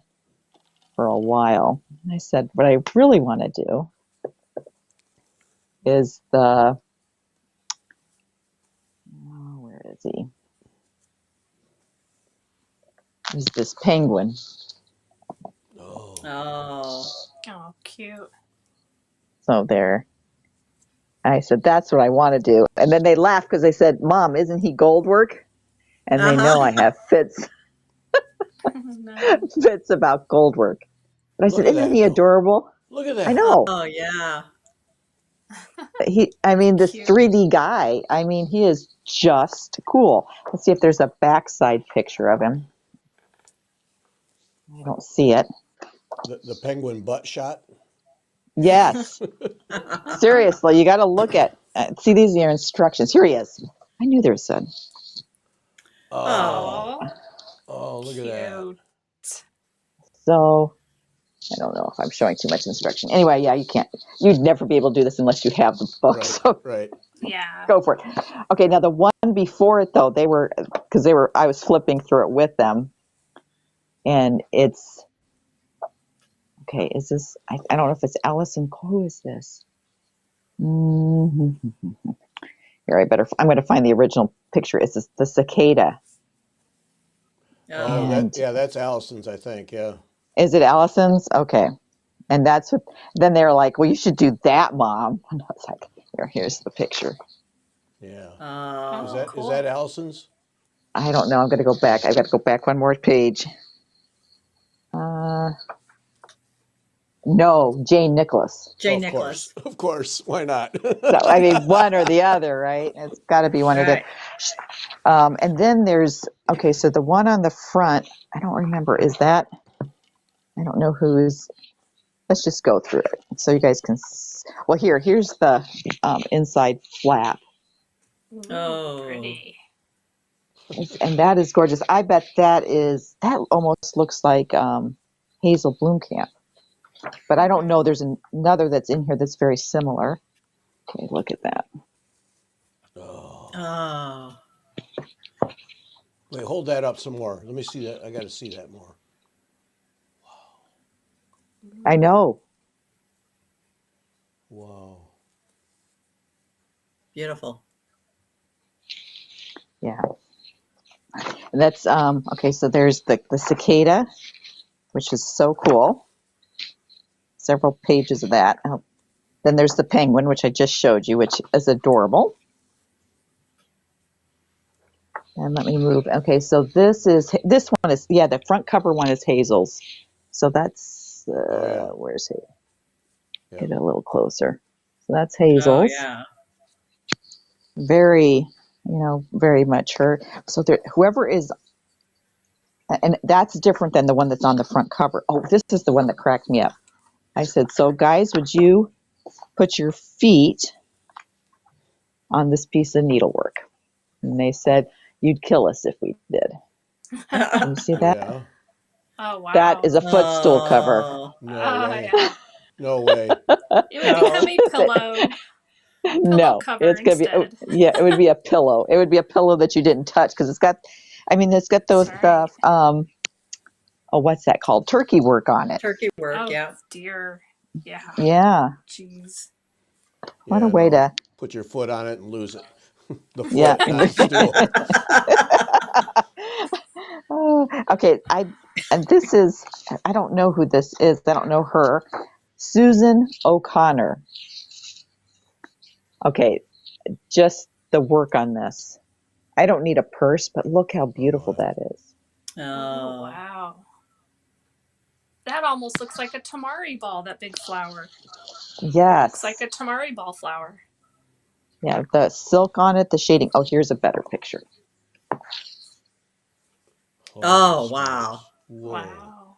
for a while. And I said, what I really want to do is where is he? Is this penguin. Oh. Oh, cute. So there. I said, that's what I want to do. And then they laughed because they said, "Mom, isn't he gold work?" And they know I have fits about gold work. But I said, "Isn't he adorable?" Look at that. I know. Oh yeah. This Cute. 3D guy, he is just cool. Let's see if there's a backside picture of him. I don't see it. The penguin butt shot. Yes. Seriously, you got to look at, see, these are your instructions. Here he is. I knew there was a. Oh. Oh, look at that. So, I don't know if I'm showing too much instruction. Anyway, yeah, you'd never be able to do this unless you have the book. Right. So Right. Yeah. go for it. Okay, now the one before it though, I was flipping through it with them, and it's, okay, is this, I don't know if it's Allison, who is this? Here, I'm going to find the original picture. It's the cicada. Oh, that's Allison's, I think, yeah. Is it Allison's? Okay. And that's what, then they're like, "Well, you should do that, Mom." And I was like, here's the picture. Yeah. Oh, Is that Allison's? I don't know. I'm going to go back. I've got to go back one more page. No, Jane Nicholas. Jane Nicholas. Of course. Why not? So, one or the other, right? It's got to be one or the other. And then there's, okay, so the one on the front, I don't remember, is that, I don't know who's, let's just go through it so you guys can, well, here's the inside flap. Oh, pretty. And that is gorgeous. I bet that almost looks like Hazel Bloomcamp. But I don't know. There's another that's in here that's very similar. Okay, look at that. Oh. Wait, hold that up some more. Let me see that. I got to see that more. I know. Wow. Beautiful. Yeah. And that's okay. So there's the cicada. which is so cool. Several pages of that. Then there's the penguin, which I just showed you, which is adorable. And let me move. Okay, so this one is, yeah, the front cover one is Hazel's. So that's, where's he? Yep. Get a little closer. So that's Oh, Hazel's. yeah. Very, very much her. So there, whoever is, and that's different than the one that's on the front cover. Oh, this is the one that cracked me up. I said, so guys, would you put your feet on this piece of needlework? And they said, you'd kill us if we did. Can you see that? Yeah. Oh wow. That is a footstool cover. Oh, No way. Yeah. No way. It would become a pillow No, cover it's gonna instead. be, yeah, it would be a pillow. It would be a pillow that you didn't touch because it's got those That's right. what's that called? Turkey work on it. turkey work, Oh yeah. dear. Yeah. Yeah. Jeez. What a Yeah, way no. to, Put your foot on it and lose it. The foot, yeah. not the stool. Oh, okay, and this is, I don't know who this is. I don't know her. Susan O'Connor. Okay, just the work on this. I don't need a purse, but look how beautiful that is. Oh Oh, wow. That almost looks like a tamari ball, that big flower. Yes. Looks like a tamari ball flower. Yeah, the silk on it, the shading. Oh, here's a better picture. Oh, wow. Whoa. Wow.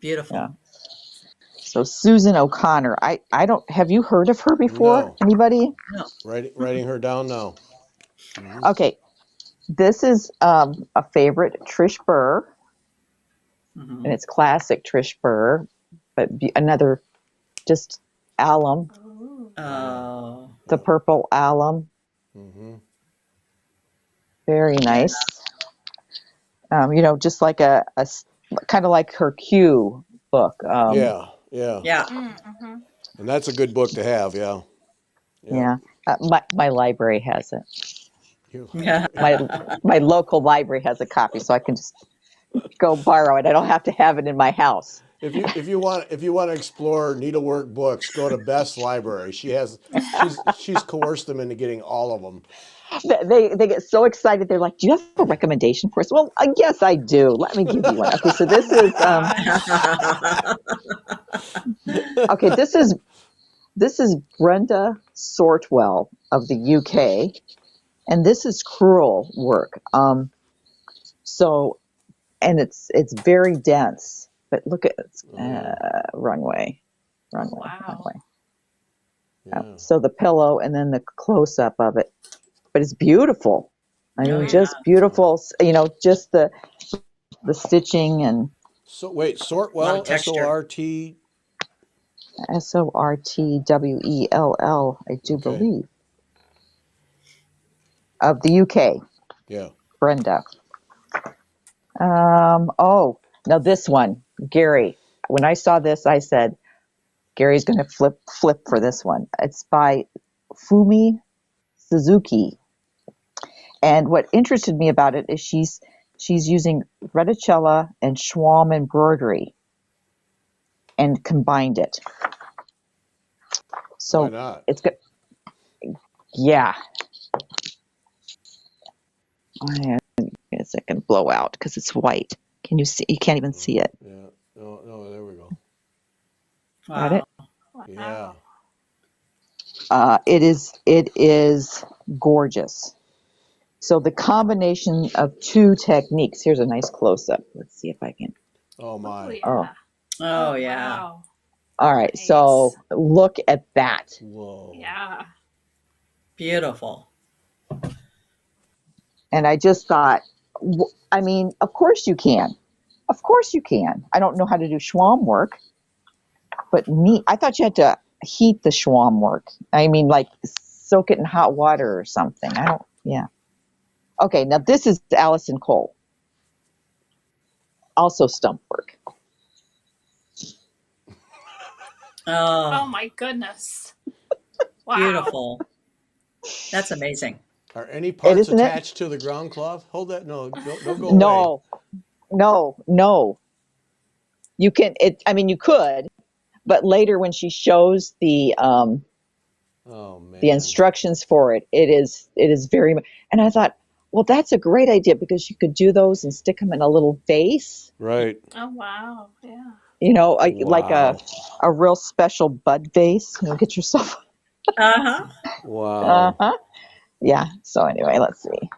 Beautiful. Yeah. So Susan O'Connor, I don't, have you heard of her before? No. Anybody? No. Writing her down now. Mhm. Okay, this is a favorite, Trish Burr, Mhm. and it's classic Trish Burr, but another just alum, Ooh. Oh, the purple alum, Mhm. very nice. Just like a kind of like her Q book. Yeah. yeah. Mm-hmm. And that's a good book to have. Yeah. Yeah. My library has it. You- Yeah. My local library has a copy, so I can just go borrow it. I don't have to have it in my house. If you want to explore needlework books, go to Beth's library. She's coerced them into getting all of them. They get so excited. They're like, "Do you have a recommendation for us?" Well, yes, I do. Let me give you one. Okay, so this is okay. This is Brenda Sortwell of the UK, and this is crewel work. And it's very dense. But look at runway. Wow. Yeah. So the pillow and then the close up of it, but it's beautiful. I mean, yeah. just beautiful. Just the stitching and So wait, A lot of Sortwell, texture. SORT. Sortwell, I do Okay. believe, of the UK. Yeah. Brenda. Now this one, Gary. When I saw this, I said, Gary's going to flip for this one. It's by Fumi Suzuki. And what interested me about it is she's using reticella and Schwalm embroidery and combined it. So Why not? it's good. Yeah. I guess I can blow out because it's white. Can you see? You can't even see it. Yeah. No, there we go. Got Wow. it? Yeah. It is gorgeous. So the combination of two techniques. Here's a nice close up. Let's see if I can. Oh Oh my. yeah. Oh, yeah. Wow. All right. Nice. So look at that. Whoa. Yeah. Beautiful. And I just thought, I mean, of course you can. Of course you can. I don't know how to do Schwalm work, but I thought you had to heat the Schwalm work. I mean, like soak it in hot water or something. Yeah. Okay, now this is Allison Cole. Also stump work. Oh Oh, my goodness. Wow. beautiful. That's amazing. Are any parts isn't it? attached to the ground cloth? Hold that. No, don't go away. No. You can, I mean, you could, but later when she shows Oh the man. instructions for it, it is very, and I thought, well, that's a great idea because you could do those and stick them in a little vase, Right. Oh wow. Yeah. like Wow. a real special bud vase, get yourself, Uh-huh. Wow. uh-huh. Yeah. So anyway, let's see.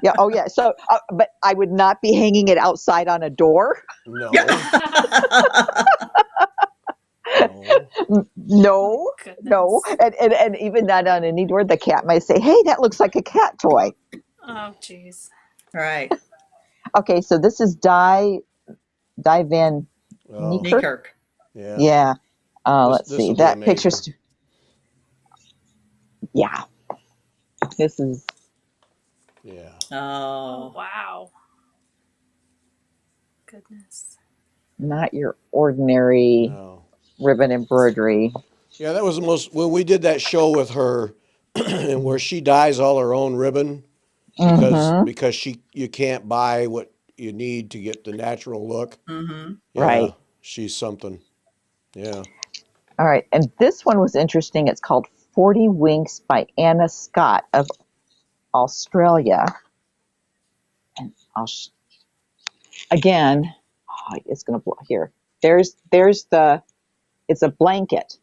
Yeah. Oh yeah. So, but I would not be hanging it outside on a door. No. No. No, no. Goodness. And even not on a needlework, the cat might say, hey, that looks like a cat toy. Oh jeez. Right. Okay, so this is Di Van Oh. Niekerk. Needlework. Yeah. Yeah. Let's This see. will be That amazing. picture's, yeah. This is, Yeah. Oh Oh. wow. Goodness. not your ordinary No. ribbon embroidery. Yeah, that was the most when we did that show with her, and where she dyes all her own ribbon Mm-hmm. because you can't buy what you need to get the natural look. Mm-hmm. Yeah, Right. she's something. Yeah. All right. And this one was interesting. It's called 40 Winks by Anna Scott of Australia. And again, it's going to blow here. There's it's a blanket.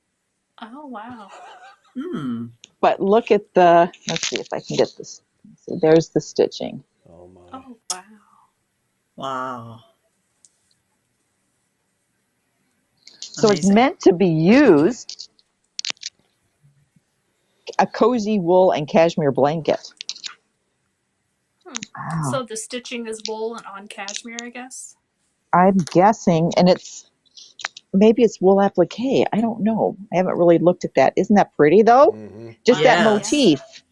Oh wow. Hmm. But look at let's see if I can get this. So there's the stitching. Oh my. Oh wow. Wow. So it's Amazing. meant to be used a cozy wool and cashmere blanket. Wow. So the stitching is wool and on cashmere, I guess. I'm guessing, and maybe it's wool applique. I don't know. I haven't really looked at that. Isn't that pretty though? Mm-hmm. Just Wow, that Yes. motif.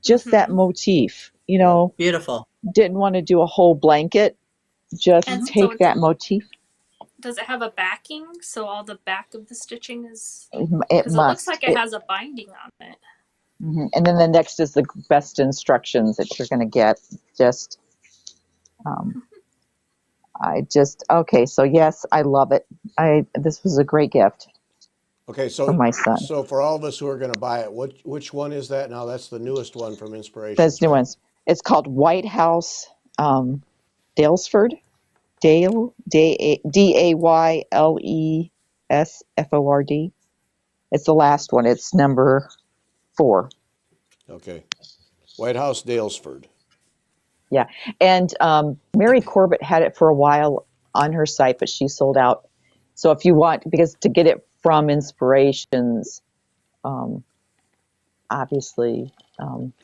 Just that Mhm. motif. Yep. Beautiful. Didn't want to do a whole blanket. Just And so take that motif. does it have a backing? So all the back of the stitching is It because it looks must. like it has a binding on it. Mhm. And then the next is the best instructions that you're going to get. Just, okay. So yes, I love it. This was a great gift Okay, for my son. so for all of us who are going to buy it, which one is that now? That's the newest one from Inspirations. Those new right? ones. It's called White House Daylesford. Daylesford. It's the last one. It's number 4. Okay. White House Dalesford. Yeah. And Mary Corbett had it for a while on her site, but she sold out. So if you want, because to get it from Inspirations, obviously,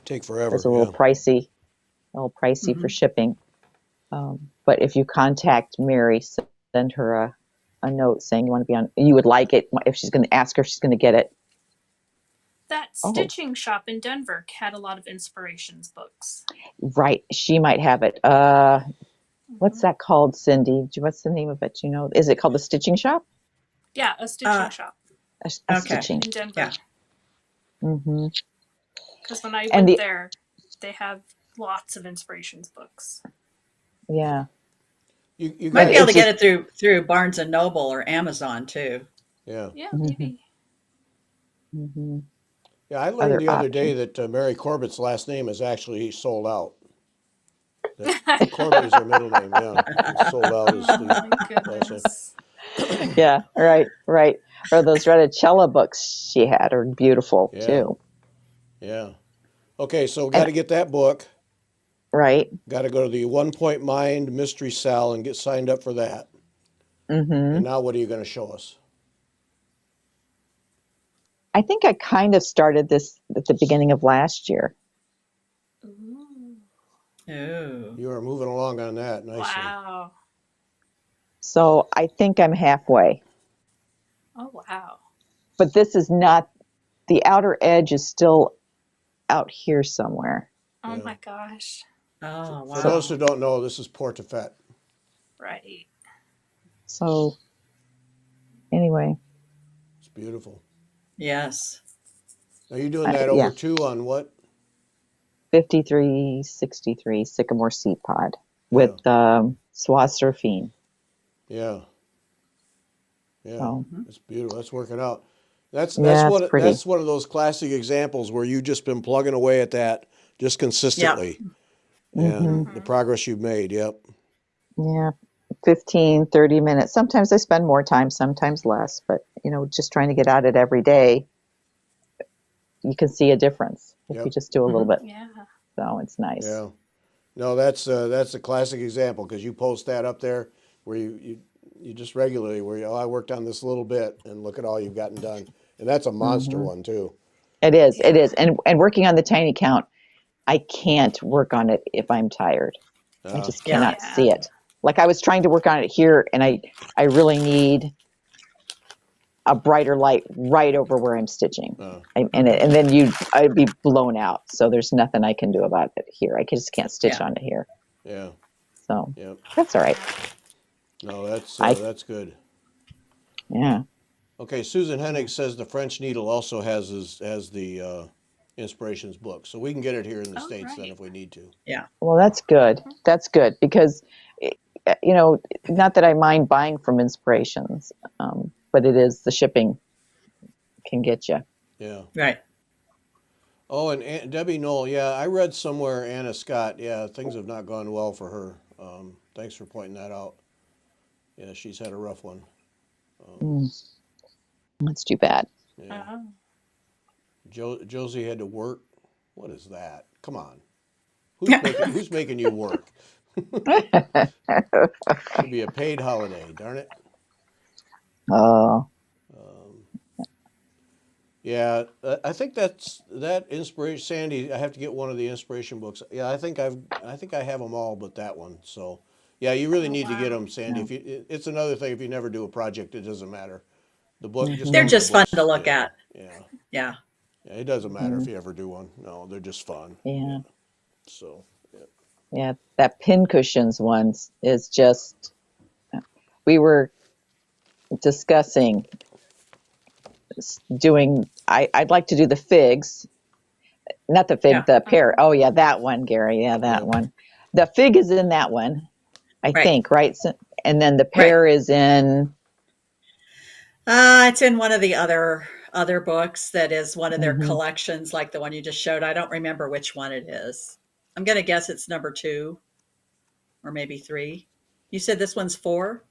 Take forever. it's a little pricey for shipping. But if you contact Mary, send her a note saying you would like it. If she's going to ask her if she's going to get it. That stitching shop in Denver had a lot of Inspirations books. Right. She might have it. What's that called, Cindy? What's the name of it? You know, is it called the Stitching Shop? Yeah, a stitching shop A Okay. stitching. in Denver. Yeah. Mm-hmm. Because when I And went there, they have lots of Inspirations books. Yeah. You Might got be able to get it through Barnes and Noble or Amazon too. Yeah. Yeah, maybe. Mm-hmm. Yeah, I learned Other the other day that Mary Corbett's last name is actually sold out. That Corbett is her middle name. Yeah, it's sold out Oh as the my last name. goodness. Yeah. Right. Or those Reticella books she had are beautiful Yeah. too. Yeah. Okay, so got to get that book. Right. Got to go to the One Point Mind Mystery Cell and get signed up for that. Mm-hmm. And now, what are you going to show us? I think I kind of started this at the beginning of last year. Ooh. Ooh. You are moving along on that nicely. Wow. So I think I'm halfway. Oh wow. But this is not, the outer edge is still out here somewhere. Oh Yeah. my gosh. Oh, wow. For those who don't know, this is Portefeuille. Right. So anyway, It's beautiful. Yes. Are you doing that over yeah. 2 on what? 5363 Sycamore Seed Pod with Soie Surfine. Yeah. Yeah, So it's beautiful. That's working out. That's yeah, it's pretty. that's one of those classic examples where you've just been plugging away at that just Yep. consistently, Hmm. and the progress you've made. Yep. Yeah, 15, 30 minutes. Sometimes I spend more time, sometimes less, but just trying to get at it every day, you can see a difference if you Yep. just do a little bit. Yeah. So it's nice. Yeah. No, that's a classic example because you post that up there where you just regularly where you, oh, I worked on this little bit and look at all you've gotten done, and that's a monster Hmm. one too. It is, it Yeah. is. And working on the tiny count, I can't work on it if I'm tired. I Uh, just Yeah. cannot Yeah. see it. Like I was trying to work on it here, and I really need a brighter light right over where I'm stitching. uh, And then I'd be blown out. So there's nothing I can do about it here. I just can't stitch Yeah. on it here. yeah. So Yep. that's all right. No, I that's good. Yeah. Okay, Susan Hennig says the French Needle also has the inspirations book, so we can get it here in the Oh, States then right. if we need to. Yeah. Well, that's good. That's good because not that I mind buying from Inspirations, but it is the shipping can get you. Yeah. Right. Oh, and Debbie Knoll, yeah, I read somewhere Anna Scott. Yeah, things have not gone well for her. Thanks for pointing that out. Yeah, she's had a rough one. That's too bad. Yeah, Oh. Josie had to work. What is that? Come on, who's making you work? Should be a paid holiday, darn it. Oh, Yeah, I think that inspiration. Sandy, I have to get one of the inspiration books. Yeah, I think I have them all, but that one. So, yeah, you really Oh, need to get wow. them, Sandy. yeah. If it's another thing if you never do a project, it doesn't matter. The book, just They're own the just fun books. to look Yeah, at. yeah, Yeah. yeah. It doesn't matter if Mhm. you ever do one. No, they're just fun. Yeah. So, Yeah. That pin cushions ones is just, we were discussing doing, I'd like to do the figs, not the fig, Yeah. the pear. Oh, yeah, that one, Gary. Yeah, that yeah. one. The fig is in that one, I Right. think, right? So, and then the Right. pear is in, It's in one of the other books that is one of their mhm. collections, like the one you just showed. I don't remember which one it is. I'm gonna guess it's number 2 or maybe 3. You said this one's 4?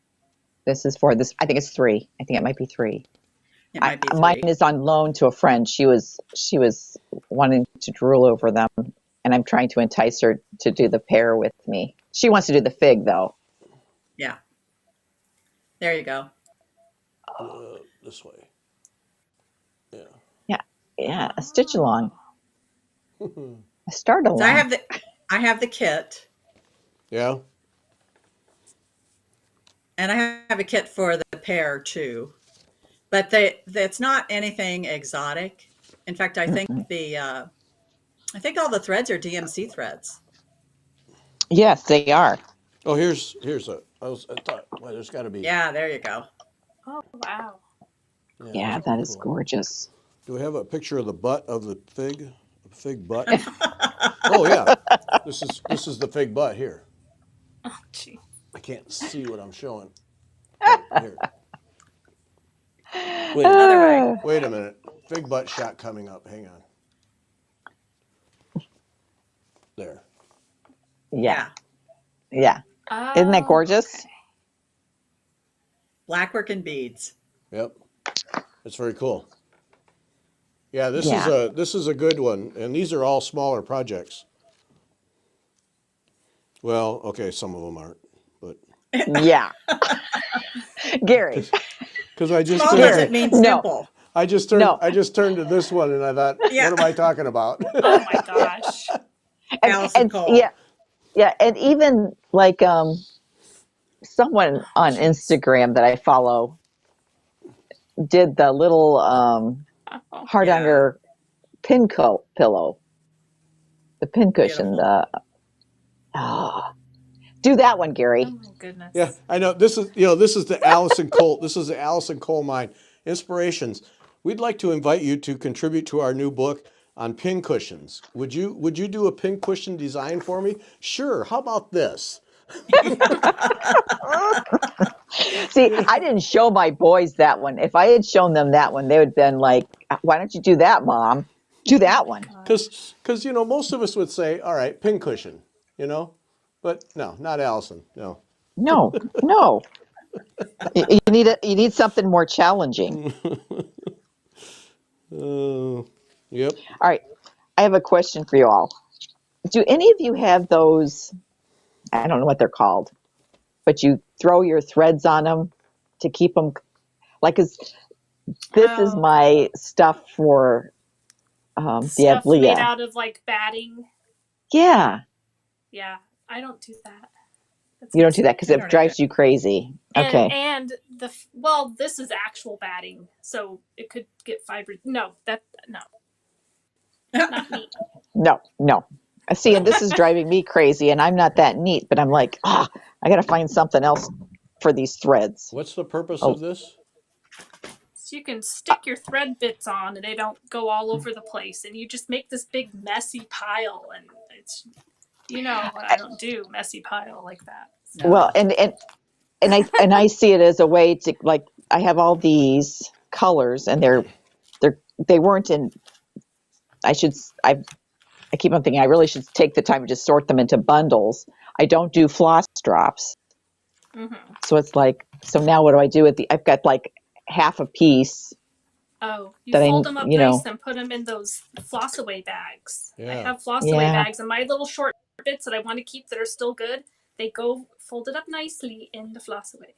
This is for this. I think it's 3. I think it might be 3. It might be Mine 3. is on loan to a friend. She was wanting to drool over them, and I'm trying to entice her to do the pear with me. She wants to do the fig though. Yeah. There you go. This way. Yeah. Yeah, yeah. A stitch along, a start So I along. have the kit, Yeah. and I have a kit for the pair too. But that's not anything exotic. In fact, I think Mm-mm. I think all the threads are DMC threads. Yes, they are. Oh, here's a. I thought. Well, there's got to be. Yeah, there you go. Oh, wow. Yeah, Yeah, that's that pretty is cool. gorgeous. Do we have a picture of the butt of the fig? A fig butt? Oh yeah. This is the fig butt here. Oh, gee. I can't see what I'm showing. Oh, here. Wait, Other way. wait a minute. Fig butt shot coming up. Hang on. There. Yeah, Yeah. yeah. Isn't that Oh, gorgeous? okay. Blackwork and beads. Yep. That's very cool. Yeah, Yeah. this is a good one, and these are all smaller projects. Well, okay, some of them aren't, but Yeah. Gary. because I just Small Gary. doesn't mean No. simple. I just No. turned to this one, and I thought, Yeah. what am I talking about? Oh, my gosh. Allison Cole. Yeah, yeah, and even like someone on Instagram that I follow did the little Oh, Hardanger pin pillow, the pin cushion. Beautiful. Do that one, Gary. oh my goodness. Yeah, I know. This is the Allison Cole. This is the Allison Cole Mine Inspirations. We'd like to invite you to contribute to our new book on pin cushions. Would you do a pin cushion design for me? Sure. How about this? See, I didn't show my boys that one. If I had shown them that one, they would have been like, why don't you do that, Mom? Do that one. Because most of us would say, all right, pincushion, but no, not Allison. No. No, no. You need something more challenging. Yep. All right. I have a question for you all. Do any of you have those? I don't know what they're called, but you throw your threads on them to keep them like, 'cause this is Oh. my stuff for the Stuff made Avlia. out of like batting. Yeah. Yeah, I don't do that. That's You don't do that because I it don't drives you crazy. Okay. And this is actual batting, so it could get fiber. No, not me. No. See, and this is driving me crazy, and I'm not that neat, but I'm like, I got to find something else for these threads. What's the purpose Oh. of this? So you can stick your thread bits on, and they don't go all over the place, and you just make this big messy pile, and it's I don't do messy pile like that. No. Well, and I see it as a way to, like, I have all these colors, and they weren't in. I keep on thinking I really should take the time and just sort them into bundles. I don't do floss drops. Mm-hmm. So it's like, so now what do I do with I've got like half a piece. Oh, you That fold them up nice and put them in those floss away bags. Yeah. I have floss away bags, and my little short bits that I want to keep that are still good, they go folded up nicely in the floss away.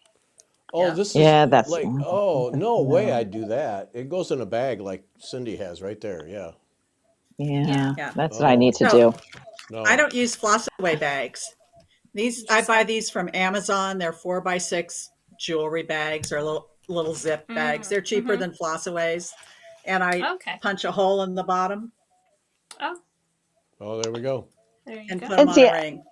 Oh, Yeah. this is That's like, oh, no way I'd do that. It goes in a bag like Cindy has right there. Yeah. Yeah. That's what I need to So- do. No. I don't use floss away bags. I buy these from Amazon. They're 4x6 jewelry bags or little zip bags. They're cheaper than floss aways. And I Okay. punch a hole in the bottom Oh, there we go. There you and go. put them And see, on a ring.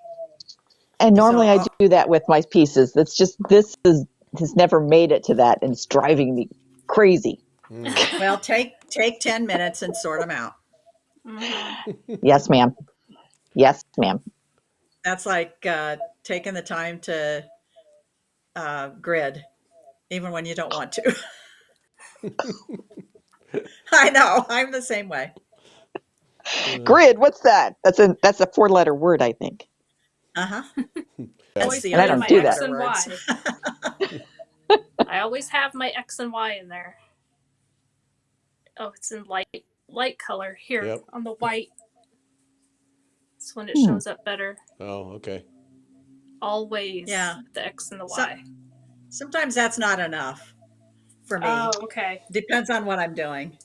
And normally So, I do that with my pieces. That's just, has never made it to that, and it's driving me crazy. Well, take 10 minutes and sort them out. Yes, ma'am. Yes, ma'am. That's like taking the time to grid, even when you don't want to. I know. I'm the same way. Grid, what's that? That's a 4-letter word, I think. Uh-huh. I always the And I put in don't my do X that. and words. Y. I always have my X and Y in there. Oh, it's in light color here. Yep. On the white. That's when it shows up better. Oh, okay. Always. Yeah. The X and the So- Y. Sometimes that's not enough for me. Oh, okay. Depends on what I'm doing.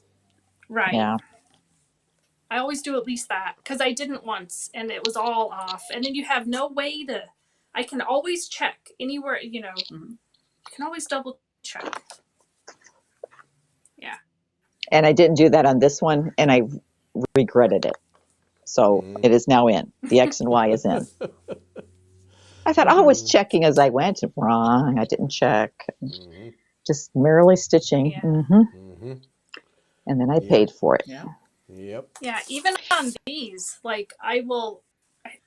Right. Yeah. I always do at least that because I didn't once and it was all off. And then you have no way to. I can always check anywhere. You can always double check. Yeah. And I didn't do that on this one, and I regretted it. So it is now in. The X and Y is in. I thought I was checking as I went. Wrong. I didn't check. Just merely stitching. Yeah. And then I paid for it. Yeah. Yep. Yeah. Even on these, like I will.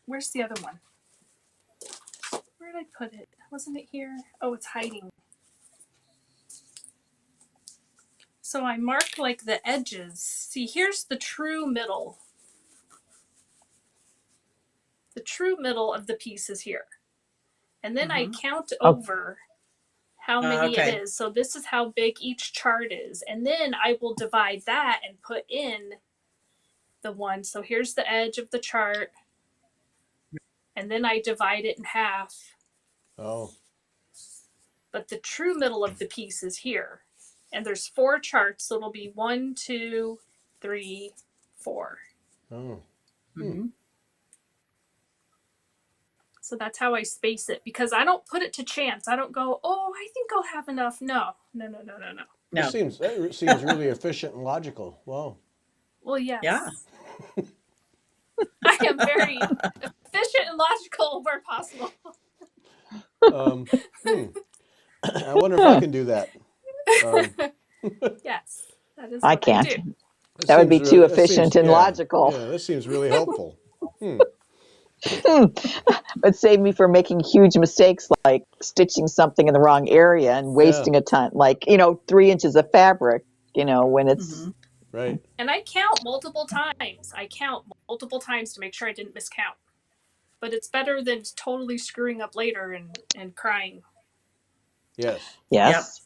Where's the other one? Where did I put it? Wasn't it here? Oh, it's hiding. So I mark like the edges. See, here's the true middle. The true middle of the piece is here. And then I count over how many okay. it is. So this is how big each chart is. And then I will divide that and put in the one. So here's the edge of the chart. And then I divide it in half. Oh. But the true middle of the piece is here. And there's 4 charts, so it'll be 1, 2, 3, 4. Oh. So that's how I space it because I don't put it to chance. I don't go, oh, I think I'll have enough. No. No. That seems really efficient and logical. Wow. Well, yes. Yeah. I am very efficient and logical where possible. I wonder if I can do that. Yes, that is. I what can't. do. That would be too efficient and logical. Yeah, this seems really helpful. But save me from making huge mistakes like stitching something in the wrong area and wasting a ton, like, 3 inches of fabric, when it's, Right. And I count multiple times. I count multiple times to make sure I didn't miscount. But it's better than totally screwing up later and crying. Yes. yes,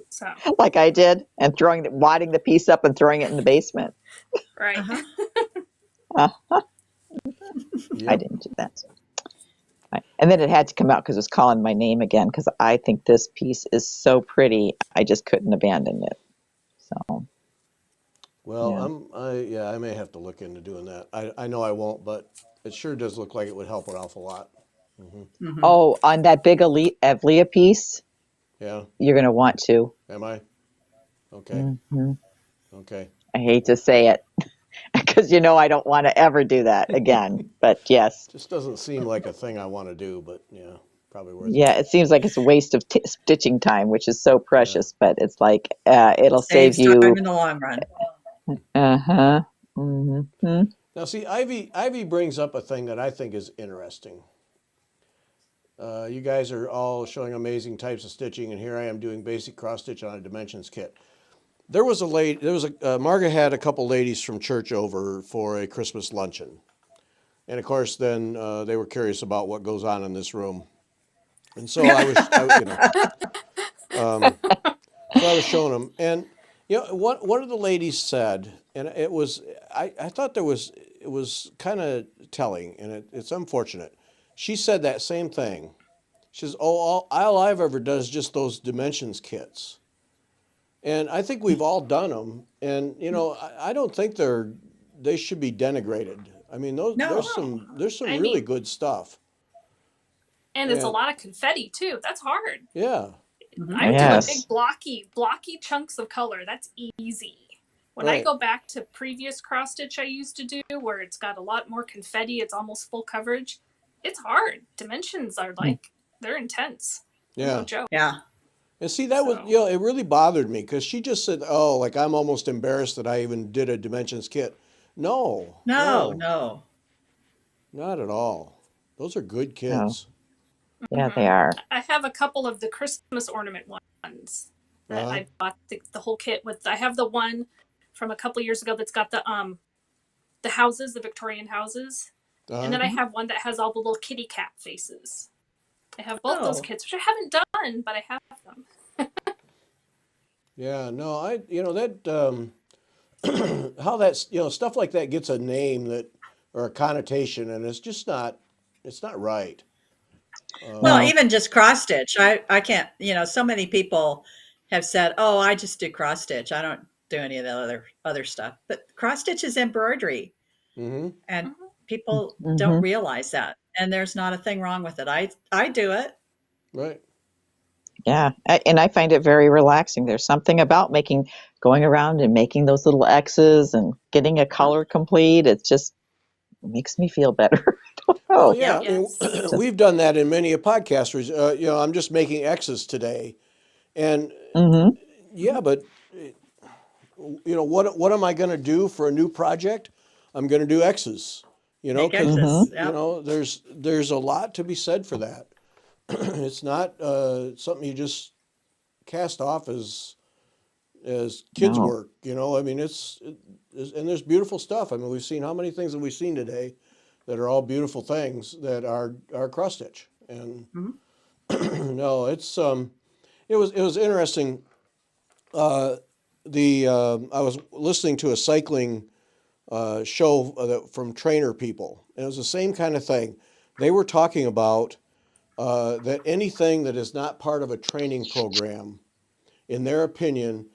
So, like I did, and wadding the piece up and throwing it in the basement. right. Uh-huh. I Yep. didn't do that. And then it had to come out because it was calling my name again because I think this piece is so pretty. I just couldn't abandon it. So, Well, yeah. I may have to look into doing that. I know I won't, but it sure does look like it would help an awful lot. Mhm. Oh, on that big Evlia piece, Yeah. you're going to want to. Am I? Okay. hmm Okay. I hate to say it because I don't want to ever do that again. But yes, Just doesn't seem like a thing I want to do, but yeah, probably worth yeah, it. it seems like it's a waste of stitching time, which is so Yeah. precious. But it's like it'll save Saves time you. in the long run. Uh-huh. hmm Now, see, Ivy brings up a thing that I think is interesting. You guys are all showing amazing types of stitching, and here I am doing basic cross stitch on a dimensions kit. Marga had a couple ladies from church over for a Christmas luncheon. And of course, then they were curious about what goes on in this room. And so so I was showing them. And, one of the ladies said, and it was, I thought it was kind of telling, and it's unfortunate. She said that same thing. She says, "Oh, all I've ever done is just those dimensions kits." And I think we've all done them. And, I don't think they should be denigrated. I mean, No. there's some I really mean, good stuff. and it's a And lot of confetti too. That's hard. yeah, Mhm. I'm doing Yes. big blocky chunks of color. That's easy. When I right. go back to previous cross stitch I used to do, where it's got a lot more confetti, it's almost full coverage. It's hard. Dimensions are they're intense. No Yeah. joke. Yeah. And see, that was, So, it really bothered me because she just said, "Oh, like I'm almost embarrassed that I even did a dimensions kit." No, No, no, no. not at all. Those are good Oh, kits. yeah, they mhm. are. I have a couple of the Christmas ornament ones that Uh-huh. I bought the whole kit with. I have the one from a couple years ago that's got the houses, the Victorian houses. And Uh-huh. then I have one that has all the little kitty cat faces. I have both those Oh. kits, which I haven't done, but I have them. Yeah, no, that how that's, stuff like that gets a name that or a connotation, and it's not right. Well, No. even just cross stitch. I can't, so many people have said, "Oh, I just do cross stitch. I don't do any of the other stuff." But cross stitch is embroidery, Mm-hmm. and Mhm. people don't hmm realize that. And there's not a thing wrong with it. I do it. Right. Yeah, and I find it very relaxing. There's something about going around and making those little X's and getting a color complete. It just makes me feel better. I don't Well, know. yeah, Yep. I mean, Yes. Just, we've done that in many a podcast. I'm just making X's today, and hmm yeah, but what am I going to do for a new project? I'm going to do X's. Make Because hmm X's. Yep. there's a lot to be said for that. It's not something you just cast off as kids No. work. I mean, and there's beautiful stuff. I mean, we've seen how many things have we seen today that are all beautiful things that are cross stitch. And Mhm. no, it was interesting. I was listening to a cycling show from trainer people, and it was the same kind of thing. They were talking about that anything that is not part of a training program, in their opinion,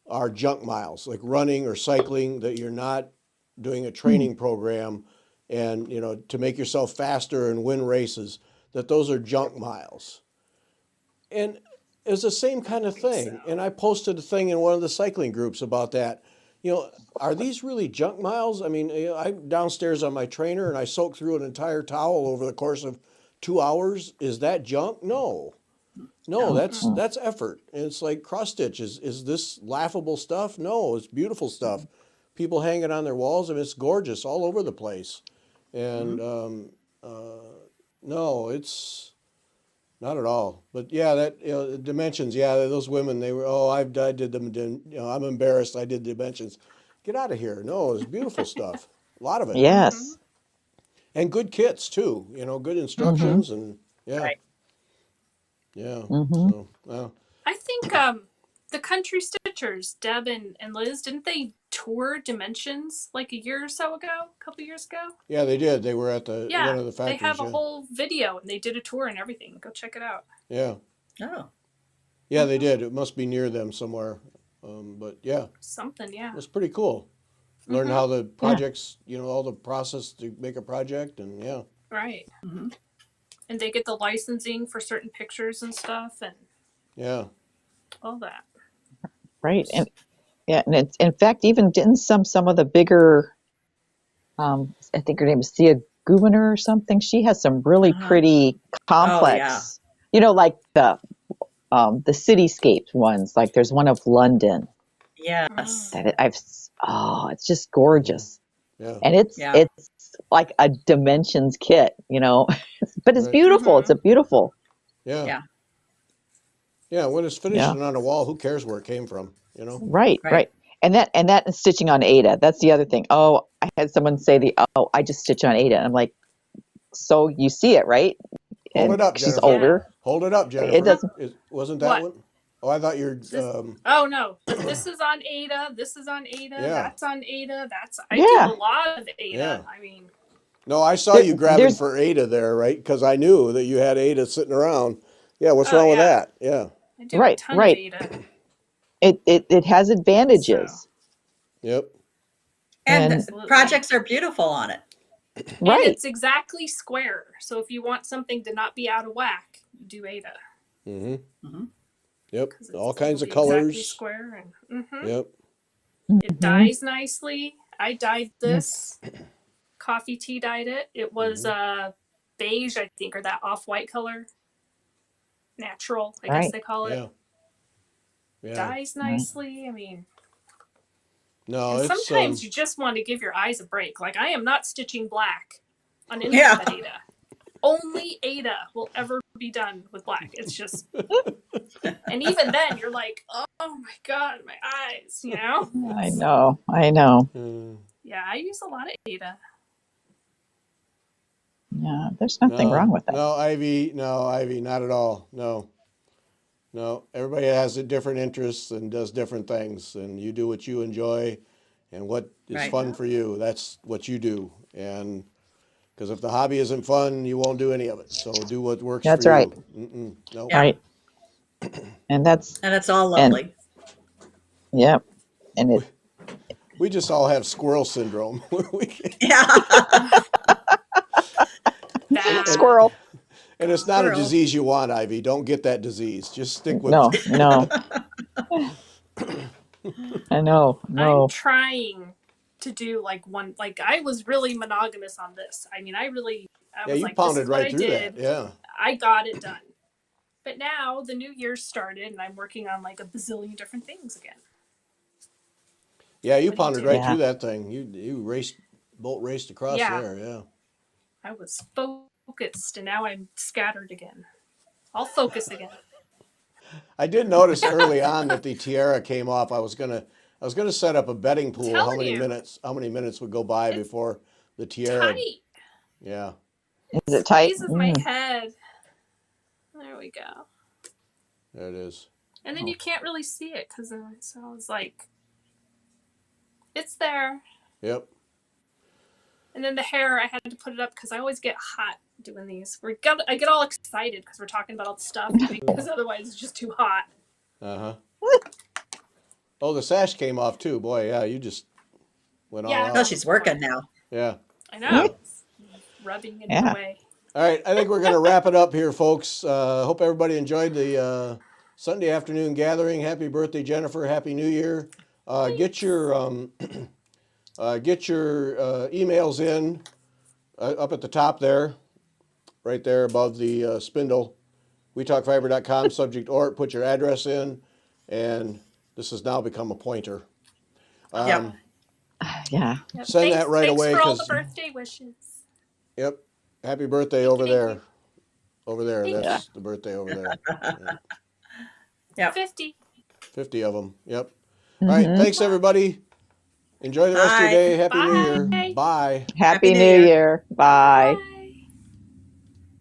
are junk miles, like running or cycling, that you're not doing a Hmm. training program and, to make yourself faster and win races, that those are junk miles. And it's the same kind of thing. And I posted a thing in one of the cycling groups about that. Are these really junk miles? I mean, I'm downstairs on my trainer and I soak through an entire towel over the course of 2 hours. Is that junk? No. No, No. that's Mm-mm. Oh, that's effort. And it's like cross stitch. Is this laughable stuff? No, it's beautiful stuff. People hang it on their walls and it's gorgeous all over the place. And no, it's not at all. But yeah, that dimensions. Yeah, those women. They were. Oh, I did them. I'm embarrassed. I did dimensions. Get out of here. No, it's beautiful stuff. A lot of it, Yes. and good kits too. Good Mm-hmm. instructions and yeah, Right. yeah. Mm-hmm. So well, I think the Country Stitchers, Deb and Liz, didn't they tour Dimensions like a year or so ago, a couple years ago? yeah, they did. They were at one Yeah, of the they factories. have a Yeah, whole video and they did a tour and everything. Go check it out. yeah, Oh, yeah. They did. It must be near them somewhere. But yeah, Something, yeah. it was pretty cool. Learn Mhm. how the Yeah. projects, all the process to make a project, and yeah, Right. hmm And they get the licensing for certain pictures and stuff and yeah, all that. Right. And yeah, and it's, in fact, even didn't some of the bigger, I think her name is Thea Gubiner or something. She has some really Uh-huh. pretty Oh, yeah. complex, like the cityscape ones. Like there's one of London Yes. that it's just gorgeous. yeah, And it's Yeah. like a dimensions kit, but it's right, beautiful. It's a beautiful. yeah, Yeah. yeah. When it's finished Yeah. and on a wall, who cares where it came from? Right, Right. right. And that stitching on Ada, that's the other thing. Oh, I had someone say I just stitch on Ada. And I'm like, so you see it, right? Hold And it up, she's Jennifer. older. Hold it up, Jennifer. It doesn't. Wasn't that What? one? Oh, I thought you're. Oh no, this is on Ada. This is on Ada. Yeah. That's on Ada. I do Yeah. a lot of Ada. Yeah. I mean, No, I saw you grabbing There's for Ada there, right? Because I knew that you had Ada sitting around. Yeah, what's Oh, wrong with yeah. that? Yeah, I do a right, ton right. of Ada. It has advantages. yep, And And Absolutely. projects are beautiful on it. And right. it's exactly square. So if you want something to not be out of whack, you do Ada. mm-hmm, Mhm. yep. 'Cause it's All kinds of exactly colors. square and Yep. it dyes nicely. I dyed this. Coffee tea dyed it. It was beige, I think, or that off-white color. Natural, I guess Right. they call it. Yeah. Yeah. Dyes nicely. I mean, No, and it's sometimes you just want to give your eyes a break. Like I am not stitching black on anything Yeah. but Ada. Only Ada will ever be done with black. It's just, and even then you're like, oh my god, my eyes, I know. I know. Yeah, I use a lot of Ada. Yeah, there's nothing wrong with that. No, Ivy, not at all. No. No, everybody has a different interests and does different things, and you do what you enjoy and what is Right. fun for you. That's what you do. And because if the hobby isn't fun, you won't do any of it. So do what works That's for right. you. No. Yeah. Right. And that's And it's all lovely. yeah. And it We just all have squirrel syndrome. Yeah. That, squirrel. And it's not a Squirrel. disease you want, Ivy. Don't get that disease. Just stick with No, no. I know. No. I'm trying to do like one, like I was really monogamous on this. I mean, I Yeah, was you like, pounded this is what right I through did. that. Yeah. I got it done. But now the new year started and I'm working on like a bazillion different things again. Yeah, you What do you pounded do? right Yeah. through that thing. You bolt raced across Yeah. there. Yeah. I was focused and now I'm scattered again. I'll focus again. I did notice early on that the tiara came off. I was gonna set up a betting pool. How telling many you. minutes would go by It's before the tiara? Tight. Yeah. Is it tight? Squeezes my head. There we go. There it is. And then you can't really see it because so I was like, it's there. Yep. And then the hair, I had to put it up because I always get hot doing these. I get all excited because we're talking about all the stuff because otherwise it's just too hot. Uh huh. Oh, the sash came off too. Boy, yeah, you just went all Yeah. out. Well, she's working now. Yeah. I know. It's rubbing in Yeah. the way. All right, I think we're going to wrap it up here, folks. Hope everybody enjoyed the Sunday afternoon gathering. Happy birthday, Jennifer. Happy New Year. Get your emails in up at the top there, right there above the spindle. WeTalkFiber.com, subject ORT. Put your address in, and this has now become a pointer. Yep. Yeah. Yep. Send that right thanks away, for all the 'cause- birthday wishes. Yep. Happy birthday Thank over you, thank there. you. Over there. Thank That's the birthday over there. Yeah. Yep. 50. 50 of them. Yep. All right. Hmm. Thanks, everybody. Enjoy the rest of your Bye. day. Happy New Year. Bye. Bye. Happy Happy New New Year. Year. Bye. Bye.